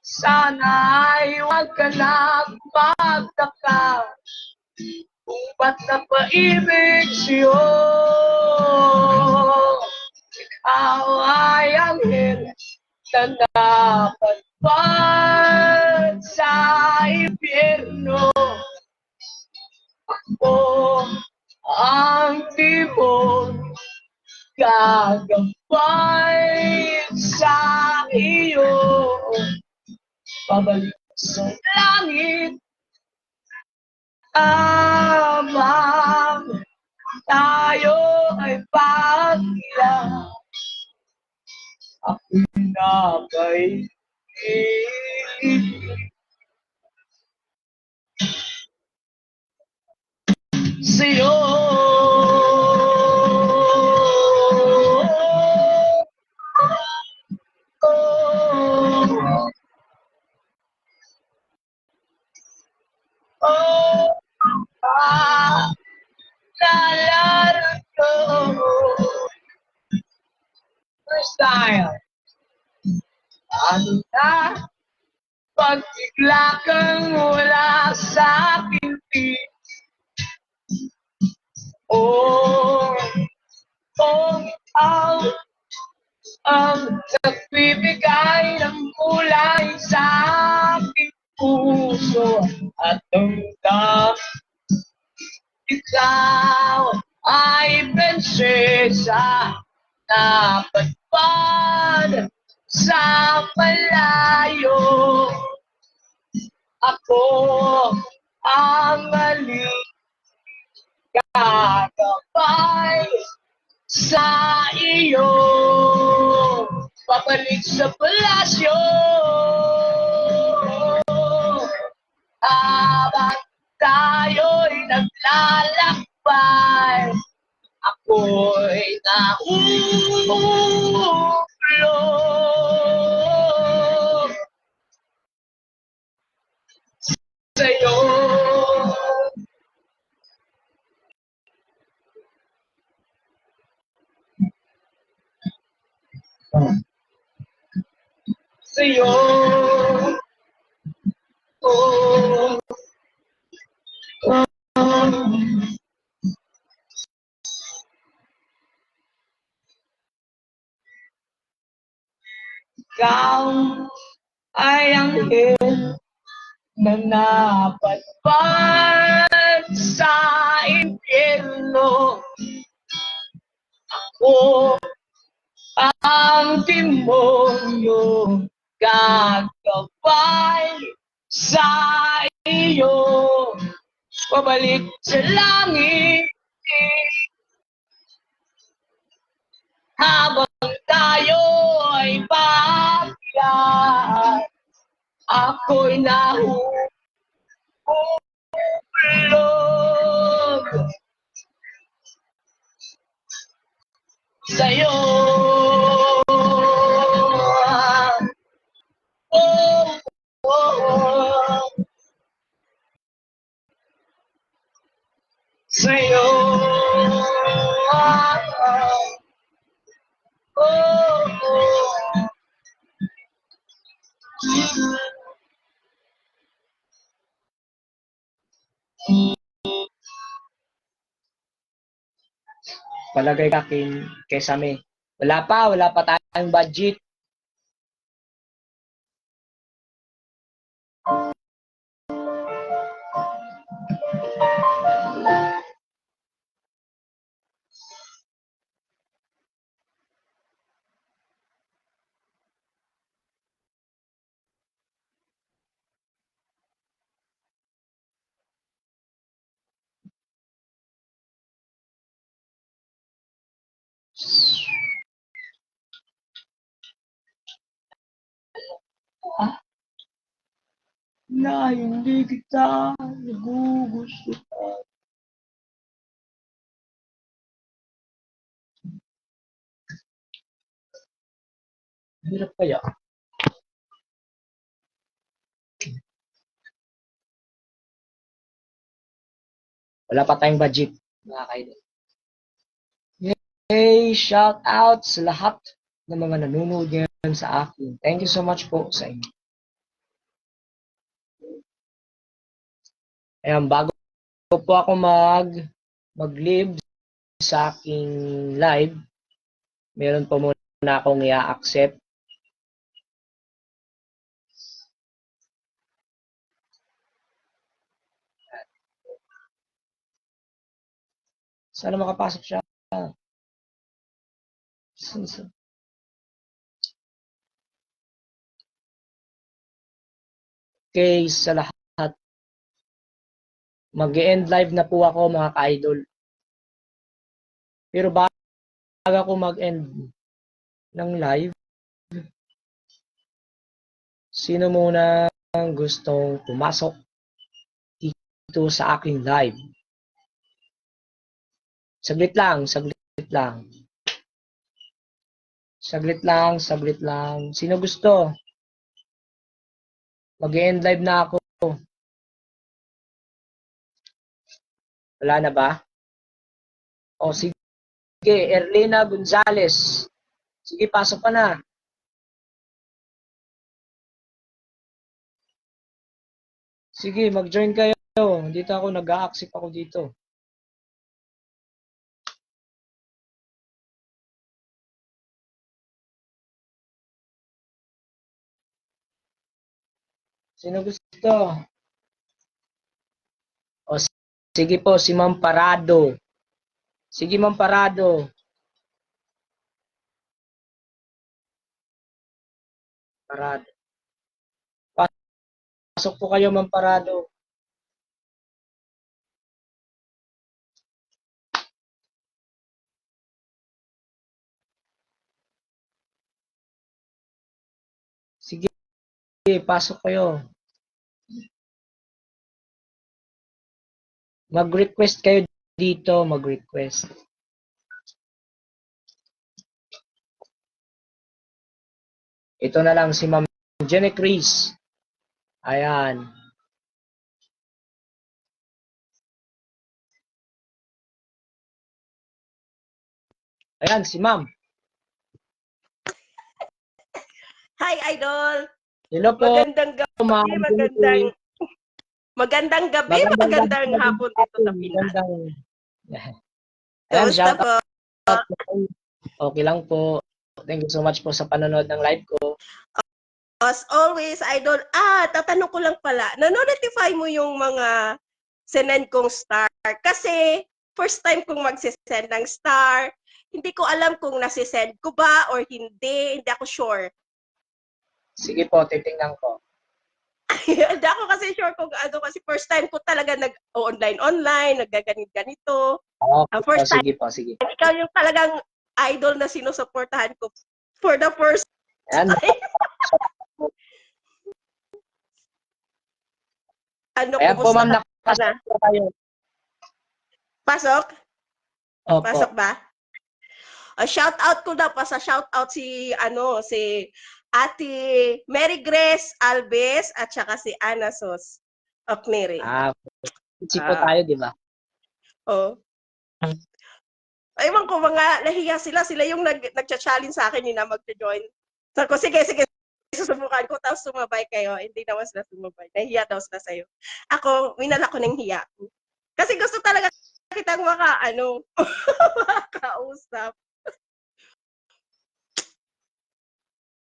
sana ay huwag ka na magtaka. Kung ba't napaibig sa'yo? Ikaw ay anghel na napadpad sa impyerno. Ako ang timon gagabay sa iyo, pabalik sa langit, habang tayo ay pagkila, ako'y nabay sa'yo. Naalala ko, first time, ano na, pag bigla kang wala sa aking piling. Oh, oh, ikaw ang nagbibigay ng kulay sa aking puso at damdamin. Ikaw ay prinsesa na padpad sa malayo. Ako ang gagabay sa iyo, pabalik sa palasyo, habang tayo'y naglalakbay, ako'y nahulog sa'yo. Sa'yo. Oh, oh. Ikaw ay anghel na napadpad sa impyerno. Ako ang demonyo, gagabay sa iyo, pabalik sa langit, habang tayo ay pagkila, ako'y nahulog sa'yo. Oh, oh, oh. Sa'yo. Oh, oh. Palagay ka kay Sami. Wala pa tayong budget. Na hindi kita nagugustuhan. Hirap kaya. Wala pa tayong budget, mga kaidol. Hey, shout out sa lahat ng mga nanonood ngayon sa akin. Thank you so much po sa inyo. Ayan, bago po ako mag-live sa aking live, meron po muna akong i-accept. Sana makapasok siya. Okay, sa lahat. Mag-end live na po ako mga ka-idol. Pero bago ako mag-end ng live, sino muna ang gustong pumasok dito sa aking live? Saglit lang, saglit lang. Saglit lang, saglit lang. Sino gusto? Mag-end live na ako. Wala na ba? O sige, Erlina Gonzales. Sige, pasok ka na. Sige, mag-join kayo. Dito ako, nag-a-accept ako dito. Sino gusto? O sige po, si Ma'am Parado. Sige, Ma'am Parado. Parado. Pasok po kayo, Ma'am Parado. Sige, pasok kayo. Mag-request kayo dito, mag-request. Ito na lang si Ma'am Jenny Chris. Ayan. Ayan, si Ma'am. Hi, Idol! Hello po, Magandang gabi, Ma'am Jenny Chris. magandang gabi, magandang hapon dito sa Pinas. Ayan, Kamusta shout po? out. Okay lang po. Thank you so much po sa panonood ng live ko. As always, Idol, tatanong ko lang pala, nanonotify mo yung mga sinend kong star? Kasi, first time kong magsisend ng star, hindi ko alam kung nasisend ko ba or hindi ako sure. Sige po, titingnan ko. Hindi ako kasi sure kung ano, kasi first time ko talaga nag-online, naggaganit-ganito. Okay po, First time, sige po, sige. ikaw yung talagang idol na sinusuportahan ko for the first Ayan, time. Ano, ayan po, Ma'am, kumusta ka na? nakapasok po kayo. Pasok? Opo. Pasok ba? Shout out ko daw pa sa shout out si Ate Mary Grace Alves at saka si Ana Sos Okneri. Itchy po tayo, di ba? Oh. Ewan ko, mga nahiya sila yung nagcha-challenge sa akin na magjo-join. Sabi ko, sige, susubukan ko, tapos sumabay kayo. Hindi naman sila sumabay. Nahiya daw sila sa'yo. Ako, minala ko ng hiya. Kasi gusto talaga kitang makausap.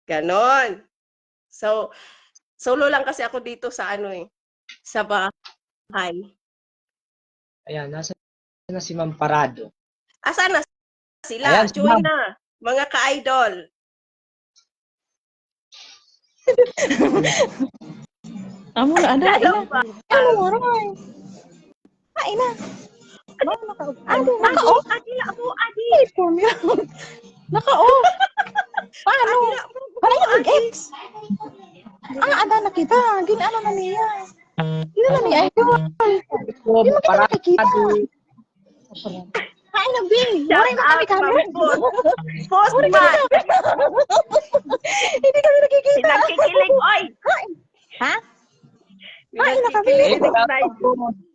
Ganon. So, solo lang kasi ako dito sa sa bahay. Ayan, nasa na si Ma'am Parado. Asan na sila? Ayan, si Join Ma'am. na, mga ka-idol. Amo na, ada, Hello ina. ba? Ano, aray. Ina. Naka-off. Adila mo, Adi. Formula. Naka-off. Paano? Adila mo, Para yung mag-ex. Ada na kita. Ginano na niya. Hindi na niya. Hindi mo kita nakikita. Ay, nabing. Waray na kami kami. Post man. Hindi kami nakikita. Pinagkikilig, oy. Ha? Ay, Pinagkikilig.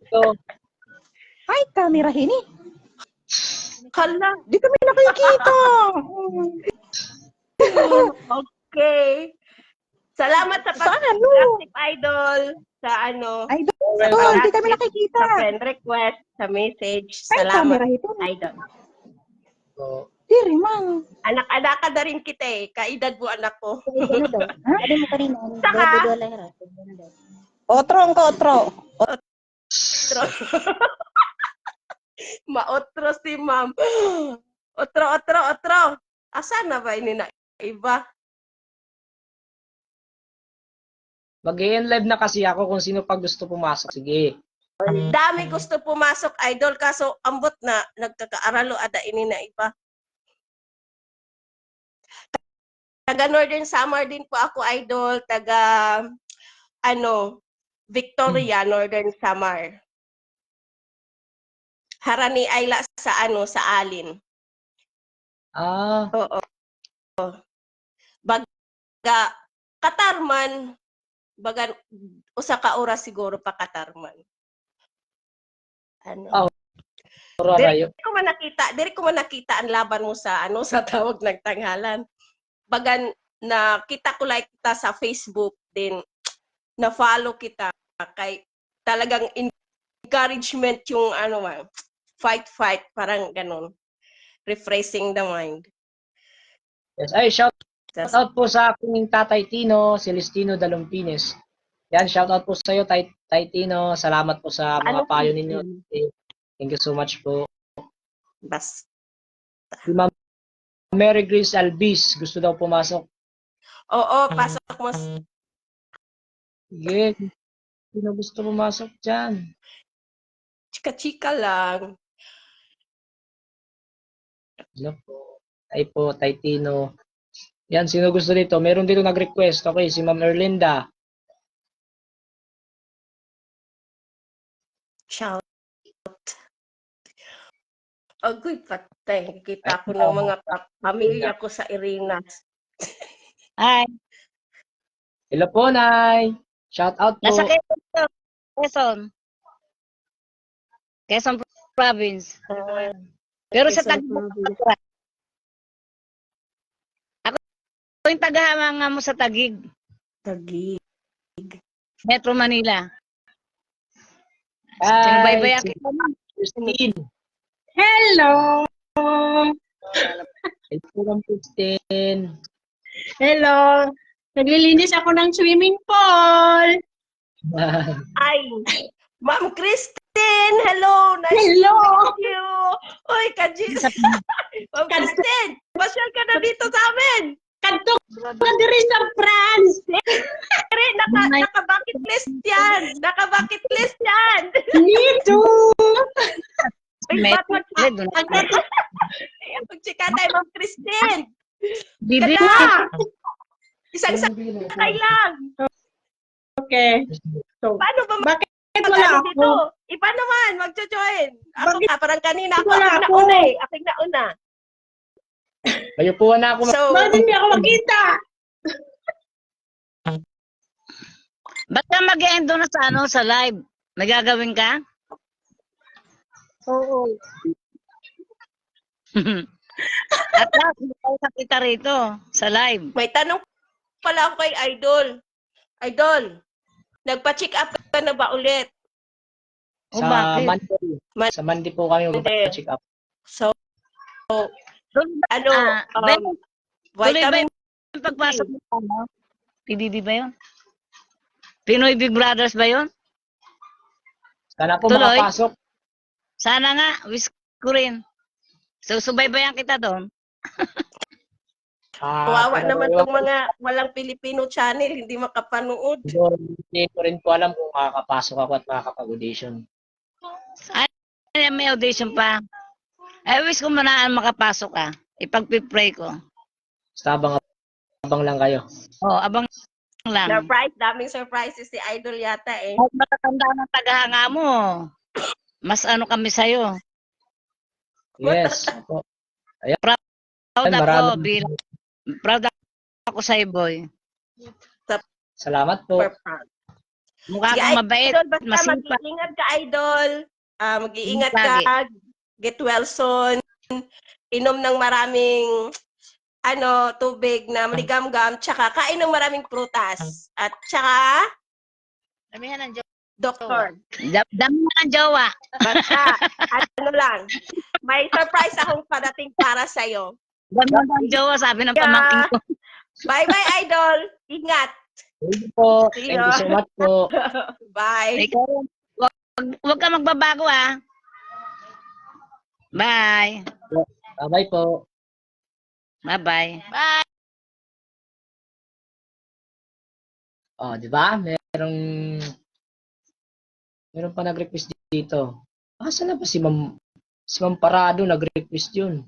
Ito, Ay, camera hini. Hala. Di kami nakikita. Okay. Salamat sa Paano? active idol sa Idol, di kami nakikita. sa friend request, sa message. Ay, Salamat, camera ito. idol. so, Diri, man. Anak-anak ka na rin kita Kaedad mo anak ko. Ada mo kanina. Saka, Otro. maotro si ma'am. Otro. Asa na ba ini na iba? Mag-i-live na kasi ako kung sino pa gusto pumasok. Sige. Dami gusto pumasok, idol, kaso ambot na nagkakaaralo ada ini na iba. Taga Northern Samar din po ako, idol. Taga, Victoria, Northern Samar. Harani Ayla sa sa Alin. Ah, Oo. Baga, Katarman, baga, usa ka oras siguro pa Katarman. Oh, Rayo. Diri ko man nakita ang laban mo sa sa tawag ng tanghalan. Bagan nakita ko like kita sa Facebook din, na follow kita kay talagang encouragement yung fight parang ganun, refreshing the mind. Yes. Ay, shout out po sa aking Tatay Tino, Celestino Dalumpines. Yan, shout out po sa iyo, Tay Tino. Salamat po sa mga payo ninyo. Thank you so much po. Bas. Si Ma'am Mary Grace Albis, gusto daw pumasok. Oo, pasok mo. Sige. Sino gusto pumasok dyan? Chika-chika lang. Hello po. Ay po, Tay Tino. Yan, sino gusto dito? Meron dito nag-request. Okay, si Ma'am Erlinda. Shout. Agoy, patay. Kita ko ng mga pamilya ko sa Irinas. Hi. Hello po, Nay. Shout out po. Nasa Quezon. Quezon Province. Pero sa Quezon Taguig. Province. Ako yung tagahamanga mo sa Taguig. Taguig. Metro Manila. Hi. Sinubaybayan kita. Christine. Hello! Hello, Ma'am Christine. Hello! Naglilinis ako ng swimming pool! Ay, Ma'am Christine, hello! Nice Hello! to meet you! Uy, Kajis! Ma'am Christine, pasyal ka na dito sa amin! Kanto ka diri sa France! Pero naka-bucket list yan! Naka-bucket list yan! Me too! Magchika tayo, Ma'am Christine! Bibi. Isang sakay lang! Okay. Paano ba Bakit wala mag-ano ako? dito? Iba naman, mag-join. Ako Bakit nga, parang kanina ako, wala aking ako? nauna eh. Aking nauna. Kayo po na ako. So, Bakit hindi ako makita? Ba't ka mag-e-end na sa live? May gagawin ka? Oo. At last, may kita rito sa live. may tanong pala ako kay Idol. Idol, nagpa-check up ka na ba ulit? O Sa bakit? Monday. Sa Monday po kami mag-check up. So, Tuloy ba vitamin yung pagpasok mo? PBB ba yun? Pinoy Big Brothers ba yun? Sana po Tuloy. makapasok. Sana nga, wish ko rin. So, subaybayan kita doon. kawawa Pero naman itong mga walang Filipino channel, hindi makapanood. Hindi ko rin po alam kung makakapasok ako at makakapag-audition. Ay, may audition pa. I wish ko manaan makapasok ka. Ipag-pray ko. Basta abang lang kayo. Oh, abang lang. Surprise, daming surprises si Idol yata eh. Kahit matatanda ng tagahanga mo, mas ano kami sa'yo. Yes. Opo. Proud Ay, ako, maraming- proud ako sa'yo, boy. Salamat po. Perfect. Mukha Sige, kang mabait, Idol, basta masipag. mag-iingat ka, Idol. Mag-iingat Lagi. ka. Get well soon. Inom ng maraming tubig na maligam-gam, tsaka kain ng maraming prutas. At tsaka, Damihan ng jowa. doktor. Damihan ng jowa. Basta, lang, may surprise akong padating para sa'yo. Damihan ng jowa, sabi ng pamangkin ko. Bye-bye, Idol. Ingat. Thank you po. Thank you so much po. Bye. Ikaw, wag ka magbabago, ah. Bye. Bye-bye po. Bye-bye. Bye! Oh, di ba? Meron pa nag-request dito. Saan na ba si Ma'am Parado nag-request yun?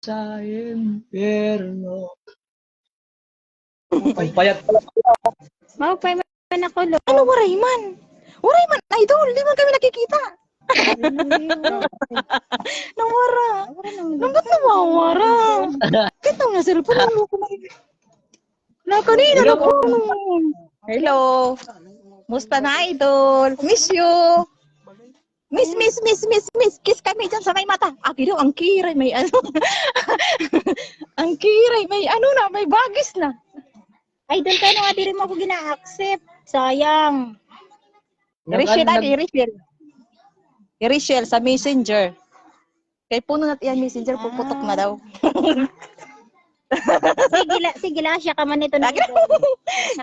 Sa impyerno. Ang payat pala. Maupay man ako, lo. Ano, waray man? Waray man, idol. Di man kami nakikita. Nawara. Nang ba't nawawara? Kita nga cellphone mo ko na kanina na ko. Hello. Musta na, idol? Miss you. Miss. Kiss kami dyan sa may mata. Daw, ang kiray, may ano. Ang kiray, may ano na, may bagis na. Idol ka na nga, di rin mo ako gina-accept. Sayang. Rachel sa Messenger. Kay puno natin yan Messenger, puputok na daw. Sige la, siya ka man ito na, idol.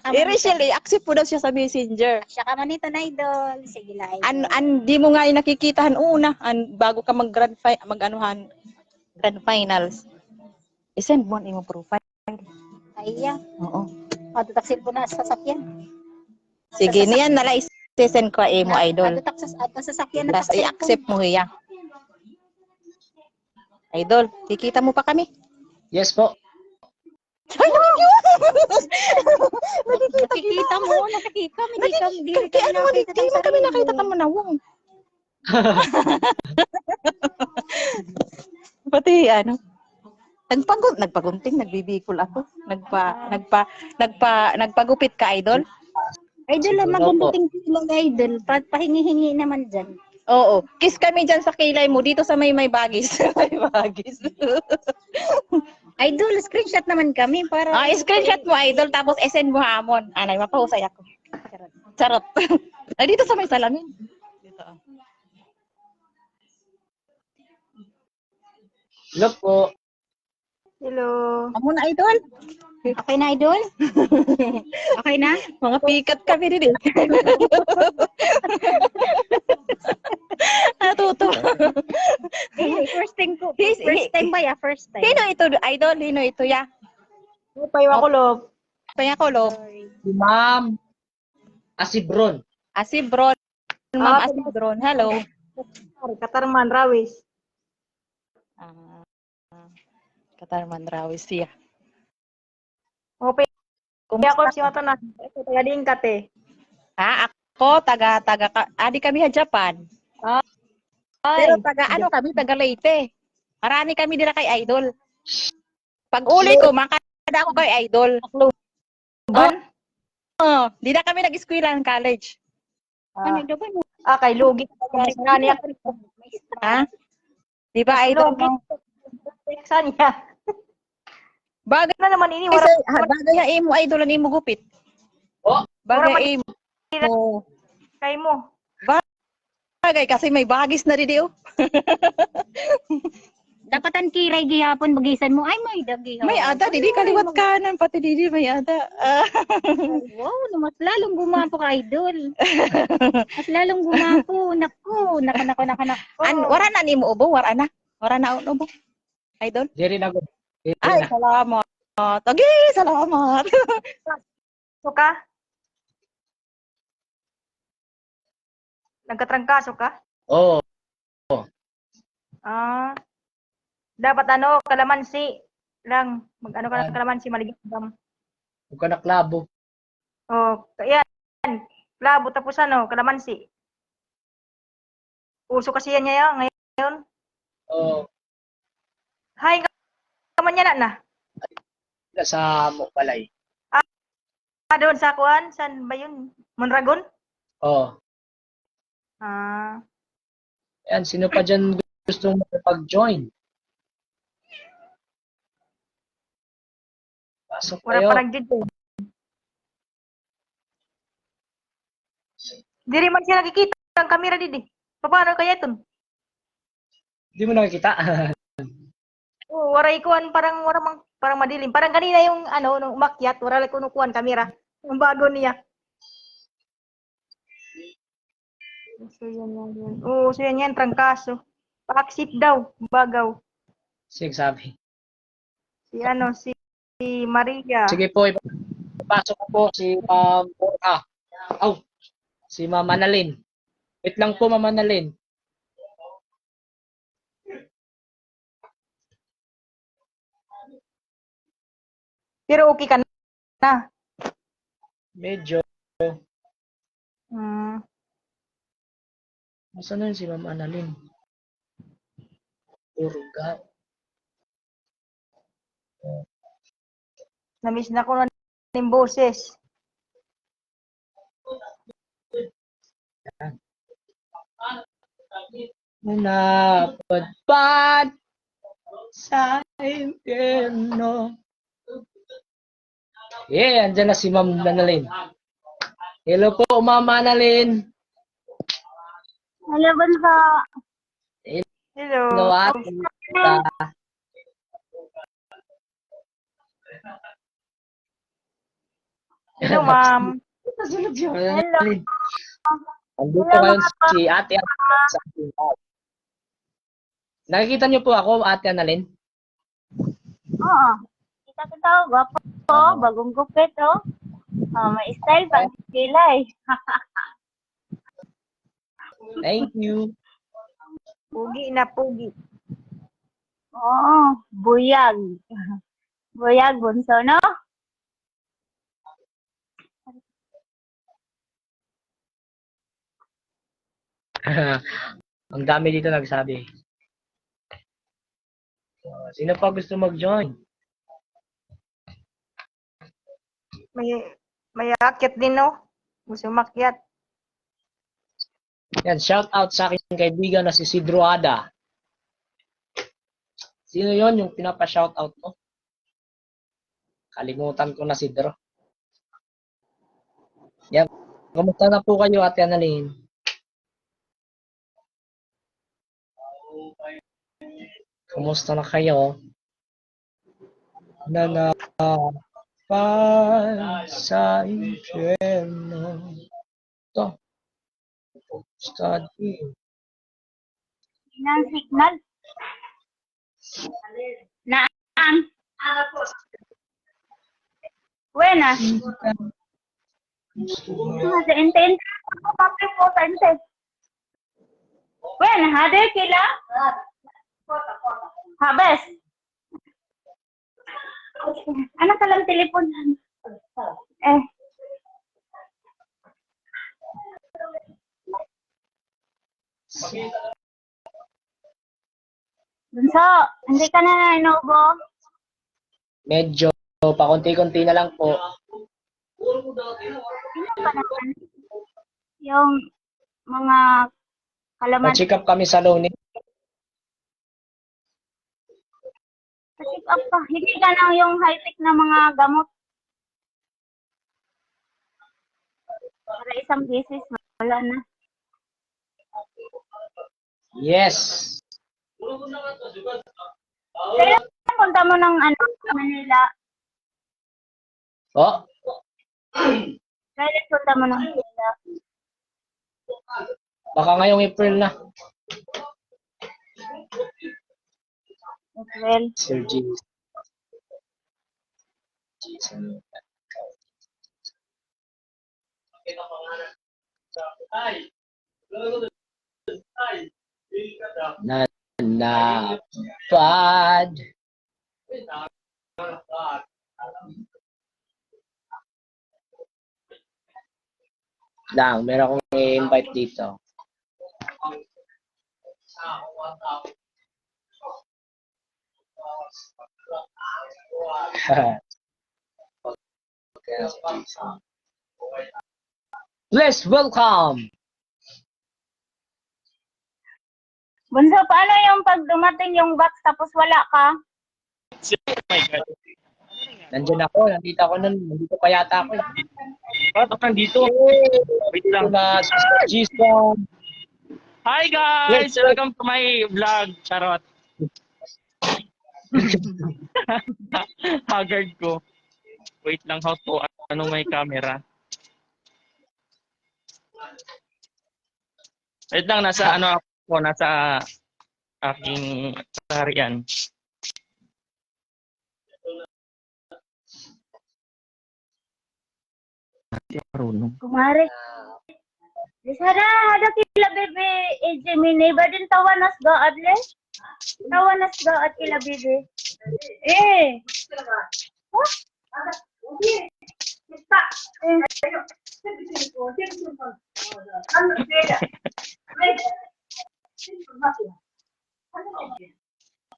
Rachel, accept po daw siya sa Messenger. Siya ka man ito na, idol. Sige la, idol. Di mo nga yung nakikitahan una, bago ka grand finals. I-send mo ang imong profile. Ay, Oo. matutaksil ko na sa sasakyan. Sige, niyan nala i-send ko imo, idol. At sasakyan na Tapos i-accept mo hiya. Idol, kikita mo pa kami. Yes po. Ay, Nakikita mo, nakikita. Kaya ano man, di man kami nakita ka manawang. Pati ano, nagpagunting, nagbibikol ako. Nagpagupit ka, idol? Idol, magunduting lang, idol. Pahingi-hingi naman dyan. Oo. Kiss kami dyan sa kilay mo, dito sa may bagis. May bagis. Idol, screenshot naman kami para... Screenshot mo, idol, tapos send mo hamon. Anay, mapahusay ako. Charot. Ay, dito sa may salamin. Dito. Hello po. Hello. Amo na, idol. Okay na, idol? Okay na? Mga pikat kami din. Natuto. First time ko. First time ba ya? First time. Sino ito, idol? Sino ito, ya? Payo ako, love. Paya ko, lo. Si Ma'am Asibron. Asibron. Ma'am Asibron. Hello. Katarman, Rawis. Katarman Rawis siya. Okay. Kaya ako si Oto na. Ito, taga din kate. Ako, di kami sa Japan. Pero taga Leyte. Marami kami dila kay idol. Pag uli ko, makada ako kay idol. Di na kami nag-eskwela ng college. Ano daw ba? Kay Lugi. Ha? Di ba, idol? Saan niya? Bagay Na naman ini. bagay ang imo, idol, ang imo gupit. Oh, bagay imo. Kay mo. Bagay, kasi may bagis na rin, oh. Dapat ang kiray gihapon bagisan mo. Ay, may dagi. May ada, didi kaliwat kanan, pati didi may ada. Wow, mas lalong gumapo ka, idol. Mas lalong gumapo. Naku. Wara na nimo ubo, wara na ubo. Idol? di rin ako. Ay, salamat. Salamat. Ka? Nagkatrangkaso ka? Oo. Dapat kalamansi lang. Mag-ano ka ng kalamansi, maligam. Huwag ka naklabo. Yan. Klabo, tapos kalamansi. Uso kasi yan ngayon. Oo. Hay, kaman yan na. Sa Mukbalay. Doon sa Kuan? Saan ba yun? Mondragon? Oo. Yan, sino pa dyan gustong makipag-join? Pasok Wala kayo. pa nag-dito. Di rin man siya nakikita ang camera didi. Paano kaya ito? Hindi mo nakikita. Waray kuan parang madilim. Parang kanina yung nung umakyat, wala kuan kamera. Yung bago niya. So yan yan. Oo, so yan yan, trangkaso. Paksit daw, bagaw. Sige, sabi. Si Maria. Sige po, ipasok ko po si Ma'am Borja. Si Ma'am Annalyn. Wait lang po, Ma'am Annalyn. Pero okay ka na. Medyo. Hmm. Nasaan na yun si Ma'am Annalyn? Urga. Namiss na ko na ng boses. Napadpad sa impyerno. Yeah, andyan na si Ma'am Annalyn. Hello po, Ma'am Annalyn. Hello, Bansa. Hello. Hello, ate. Hello, ma'am. Hello. Andito ngayon si ate sa ating house. Nakikita niyo po ako, ate Annalyn? Oo. Kita gwapo ko, bagong gupit, oh. May style pang kilay. Thank you. Pugi na pugi. Oo, buyag. Buyag, bunso, no? Ang dami dito nagsabi. So, sino pa gusto mag-join? May akit din, no? Gusto makyat. Yan, shout out sa aking kaibigan na si Sidro Ada. Sino yon yung pinapa-shout out mo? Kalimutan ko na Sidro. Yan. Kamusta na po kayo, Ate Annalyn? Kamusta na kayo? Nanapal sa impyerno. Ito. Study. Ng signal. Naan. Buenas. Sa intent. Papi po sa intent. Buenas, hadir kila. Habes. Anak ka lang telepon. Bunso, hindi ka na inubo? Medyo pakunti-kunti na lang po. Ano pa naman? Yung mga kalaman. Check up kami sa Loni. Check up pa. Hindi ka lang yung high-tech na mga gamot. Para isang beses, wala na. Yes. Kaya punta mo ng Manila. Oh, Kaya punta mo ng Manila. baka ngayong April na. April. Sir G. Nanapad. Lang, meron akong i-invite dito. Let's welcome. Bunso, paano yung pag dumating yung box tapos wala ka? Nandiyan ako, nandito pa yata ako. Bakit nandito? Wait lang. Na G-Song. Hi guys! Yes, Welcome to my vlog. Charot. Haggard ko. Wait lang how to ano may camera. Wait lang, nasa ano ako, nasa aking harian. Hindi marunong. Kumare. Di sana ada kila bebe Gemini ba din tawanas ga adle? Tawanas ga at kila bebe. Eh. Huh? Kita.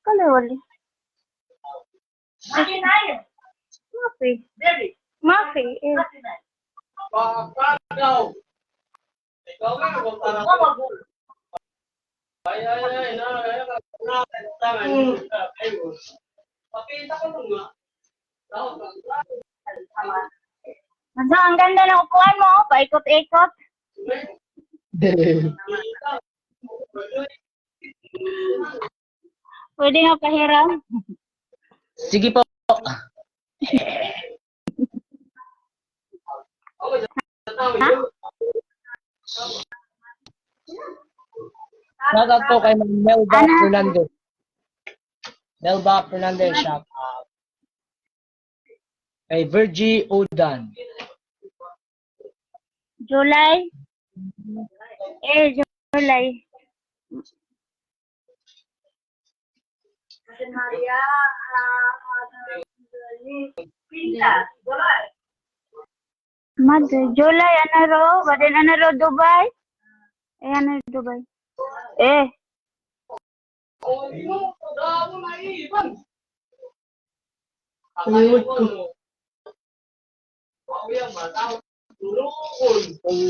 Kalo wali. Mafi. Mafi. Masa ang ganda ng upuan mo, paikot-ikot. Pwede nga pahiram. Sige po. Ha? Shoutout po kay Melba Fernandez. Melba Fernandez, shoutout. Kay Virgie Odan. July? July. Maria, Mother, July, ano Badin ano Dubai? Ano Dubai?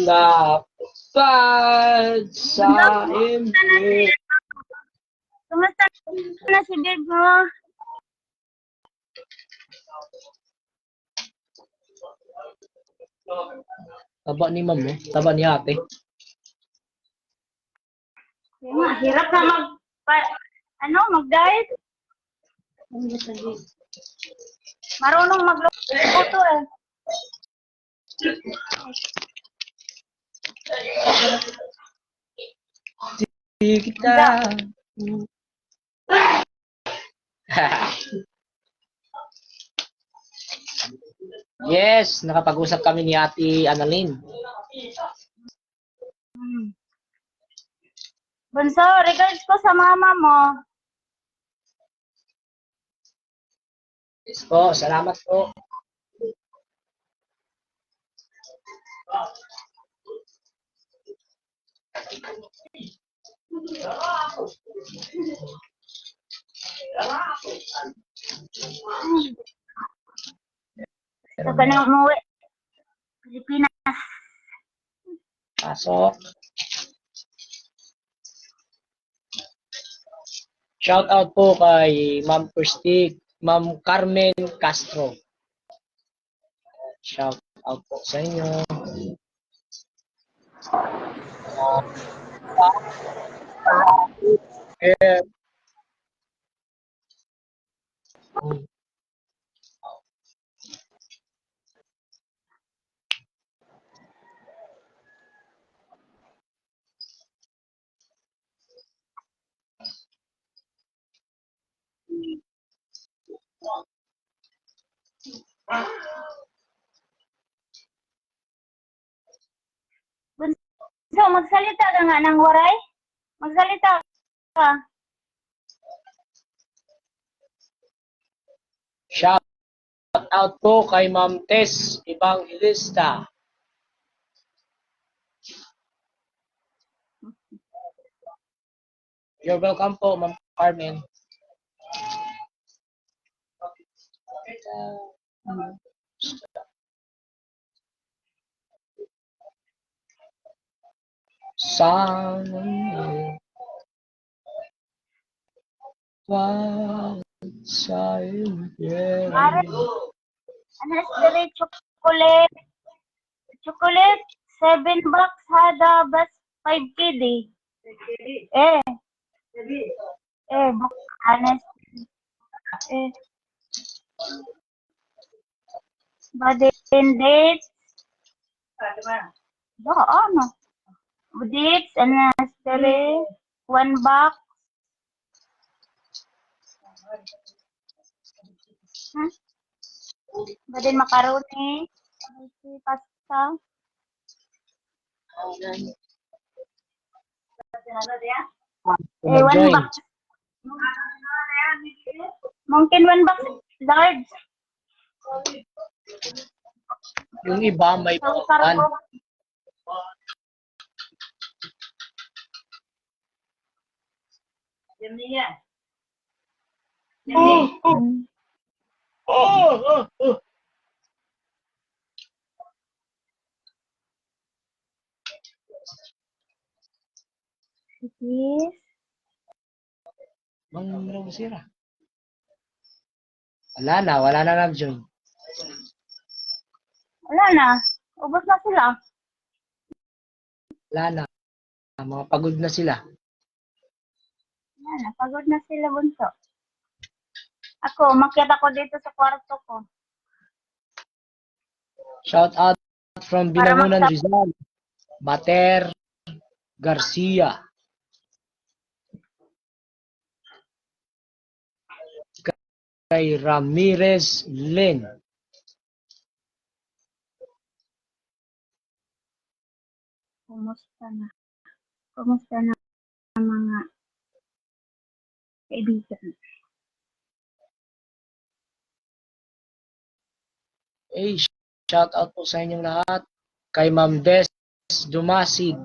Lapad sa impi. Kumusta na si Dave mo? Taba ni ma'am, taba ni ate. Hirap na mag-diet. Marunong magluto eh. Kita. Yes, nakapag-usap kami ni Ate Annalyn. Bunso, regards ko sa mama mo. Yes po, salamat po. Gusto ka na umuwi. Pilipinas. Pasok. Shout out po kay Ma'am Christy, Ma'am Carmen Castro. Shout out po sa inyo. So, magsalita ka nga ng waray? Magsalita ka. Shout out po kay Ma'am Tess Evangelista. You're welcome po, Ma'am Carmen. Sana sa Mare, dali chocolate. Chocolate, 7 bucks hada bas 5 kd. Honest. Badin dates. Ano? Dates and stele. 1 box. Huh? Badin macaroni. Pasta. Eh, 1 box. Mungkin 1 box large. Yung iba may Sa pautan. cargo. Yes. Mang sira. Wala na nag-join. Wala na. Ubos na sila. Wala na. Mga pagod na sila. Wala na. Pagod na sila, bunso. Ako, umakyat ako dito sa kwarto ko. Shout out from Para Binangonan, Rizal. Mater Garcia. Kay Ramirez Len. Kumusta na? Kumusta na ang mga kaibigan? Hey, shout out po sa inyong lahat. Kay Ma'am Des Dumasid.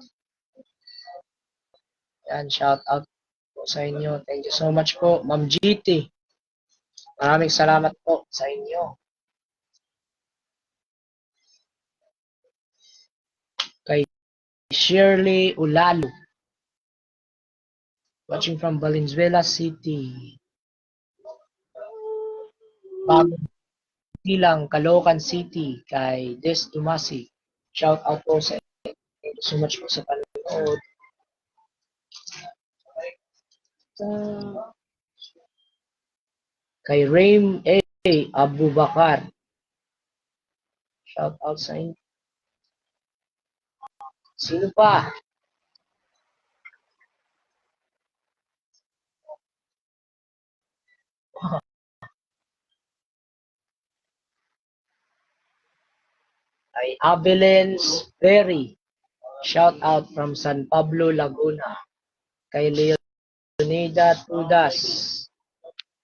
Yan, shout out po sa inyo. Thank you so much po. Ma'am GT. Maraming salamat po sa inyo. Kay Shirley Ulalo. Watching from Valenzuela City. Bagong Silang, Caloocan City. Kay Des Dumasi. Shout out po sa inyo. Thank you so much po sa panonood. Kay Raim A. Abubakar. Shout out sa inyo. Sino pa? Kay Abelens Perry. Shout out from San Pablo, Laguna. Kay Leonida Tudas.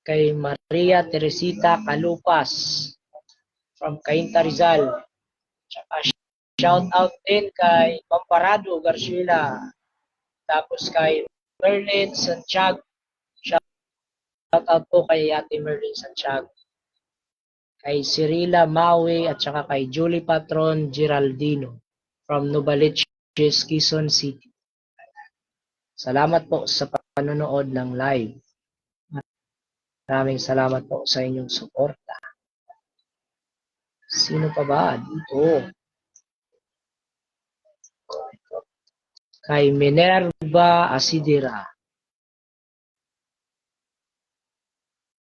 Kay Maria Teresita Calupas from Cainta Rizal. Tsaka shout out din kay Pamparado Garcila. Tapos kay Merlin Santiago. Shout out po kay Ate Merlin Santiago. Kay Cirila Maui at saka kay Julie Patron Giraldino from Novaliches, Quezon City. Salamat po sa panonood ng live. Maraming salamat po sa inyong suporta. Sino pa ba dito? Kay Minerva Asidira.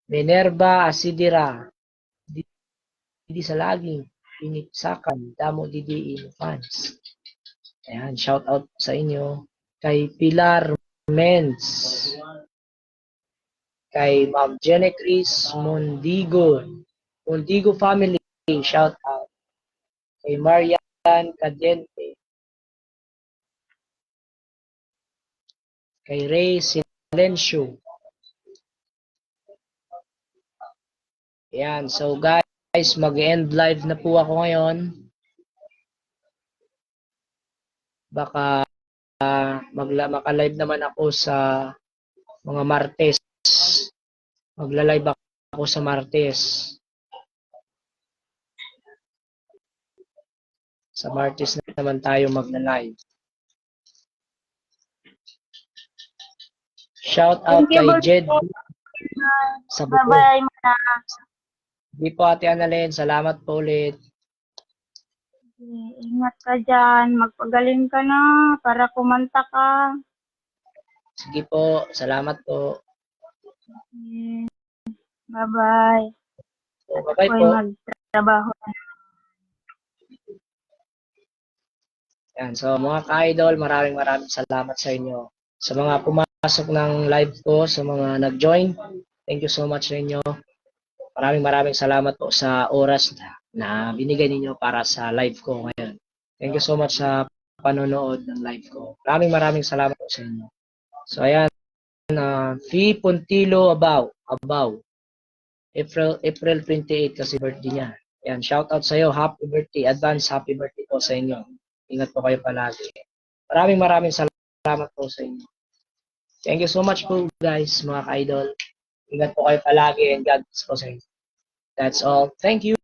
Minerva Asidira. Di sa laging pinipsakan, damo didiin fans. Ayan, shout out sa inyo. Kay Pilar Menz. Kay Ma'am Jenny Cris Mondigo. Mondigo family, shout out. Kay Marian Cadente. Kay Ray Silencio. Ayan, so guys, mag-end live na po ako ngayon. Baka maka-live naman ako sa mga Martes. Magla-live ako sa Martes. Sa Martes na naman tayo magla-live. Shout out kay Jed sa buko. Bye-bye, Mana. Di po Ate Annalyn, salamat po ulit. Ingat ka dyan. Magpagaling ka na para kumanta ka. Sige po, salamat po. Bye-bye. Bye-bye Ako'y po. magtrabaho na. Yan. So mga ka-idol, maraming salamat sa inyo. Sa mga pumasok ng live ko, sa mga nag-join, thank you so much sa inyo. Maraming salamat po sa oras na binigay ninyo para sa live ko ngayon. Thank you so much sa panonood ng live ko. Maraming salamat po sa inyo. So ayan, Fee Puntilo Abaw. April 28 kasi birthday niya. Ayan, shout out sa iyo. Happy birthday. Advance happy birthday po sa inyo. Ingat po kayo palagi. Maraming salamat po sa inyo. Thank you so much po guys, mga ka-idol. Ingat po kayo palagi and God bless po sa inyo. That's all. Thank you.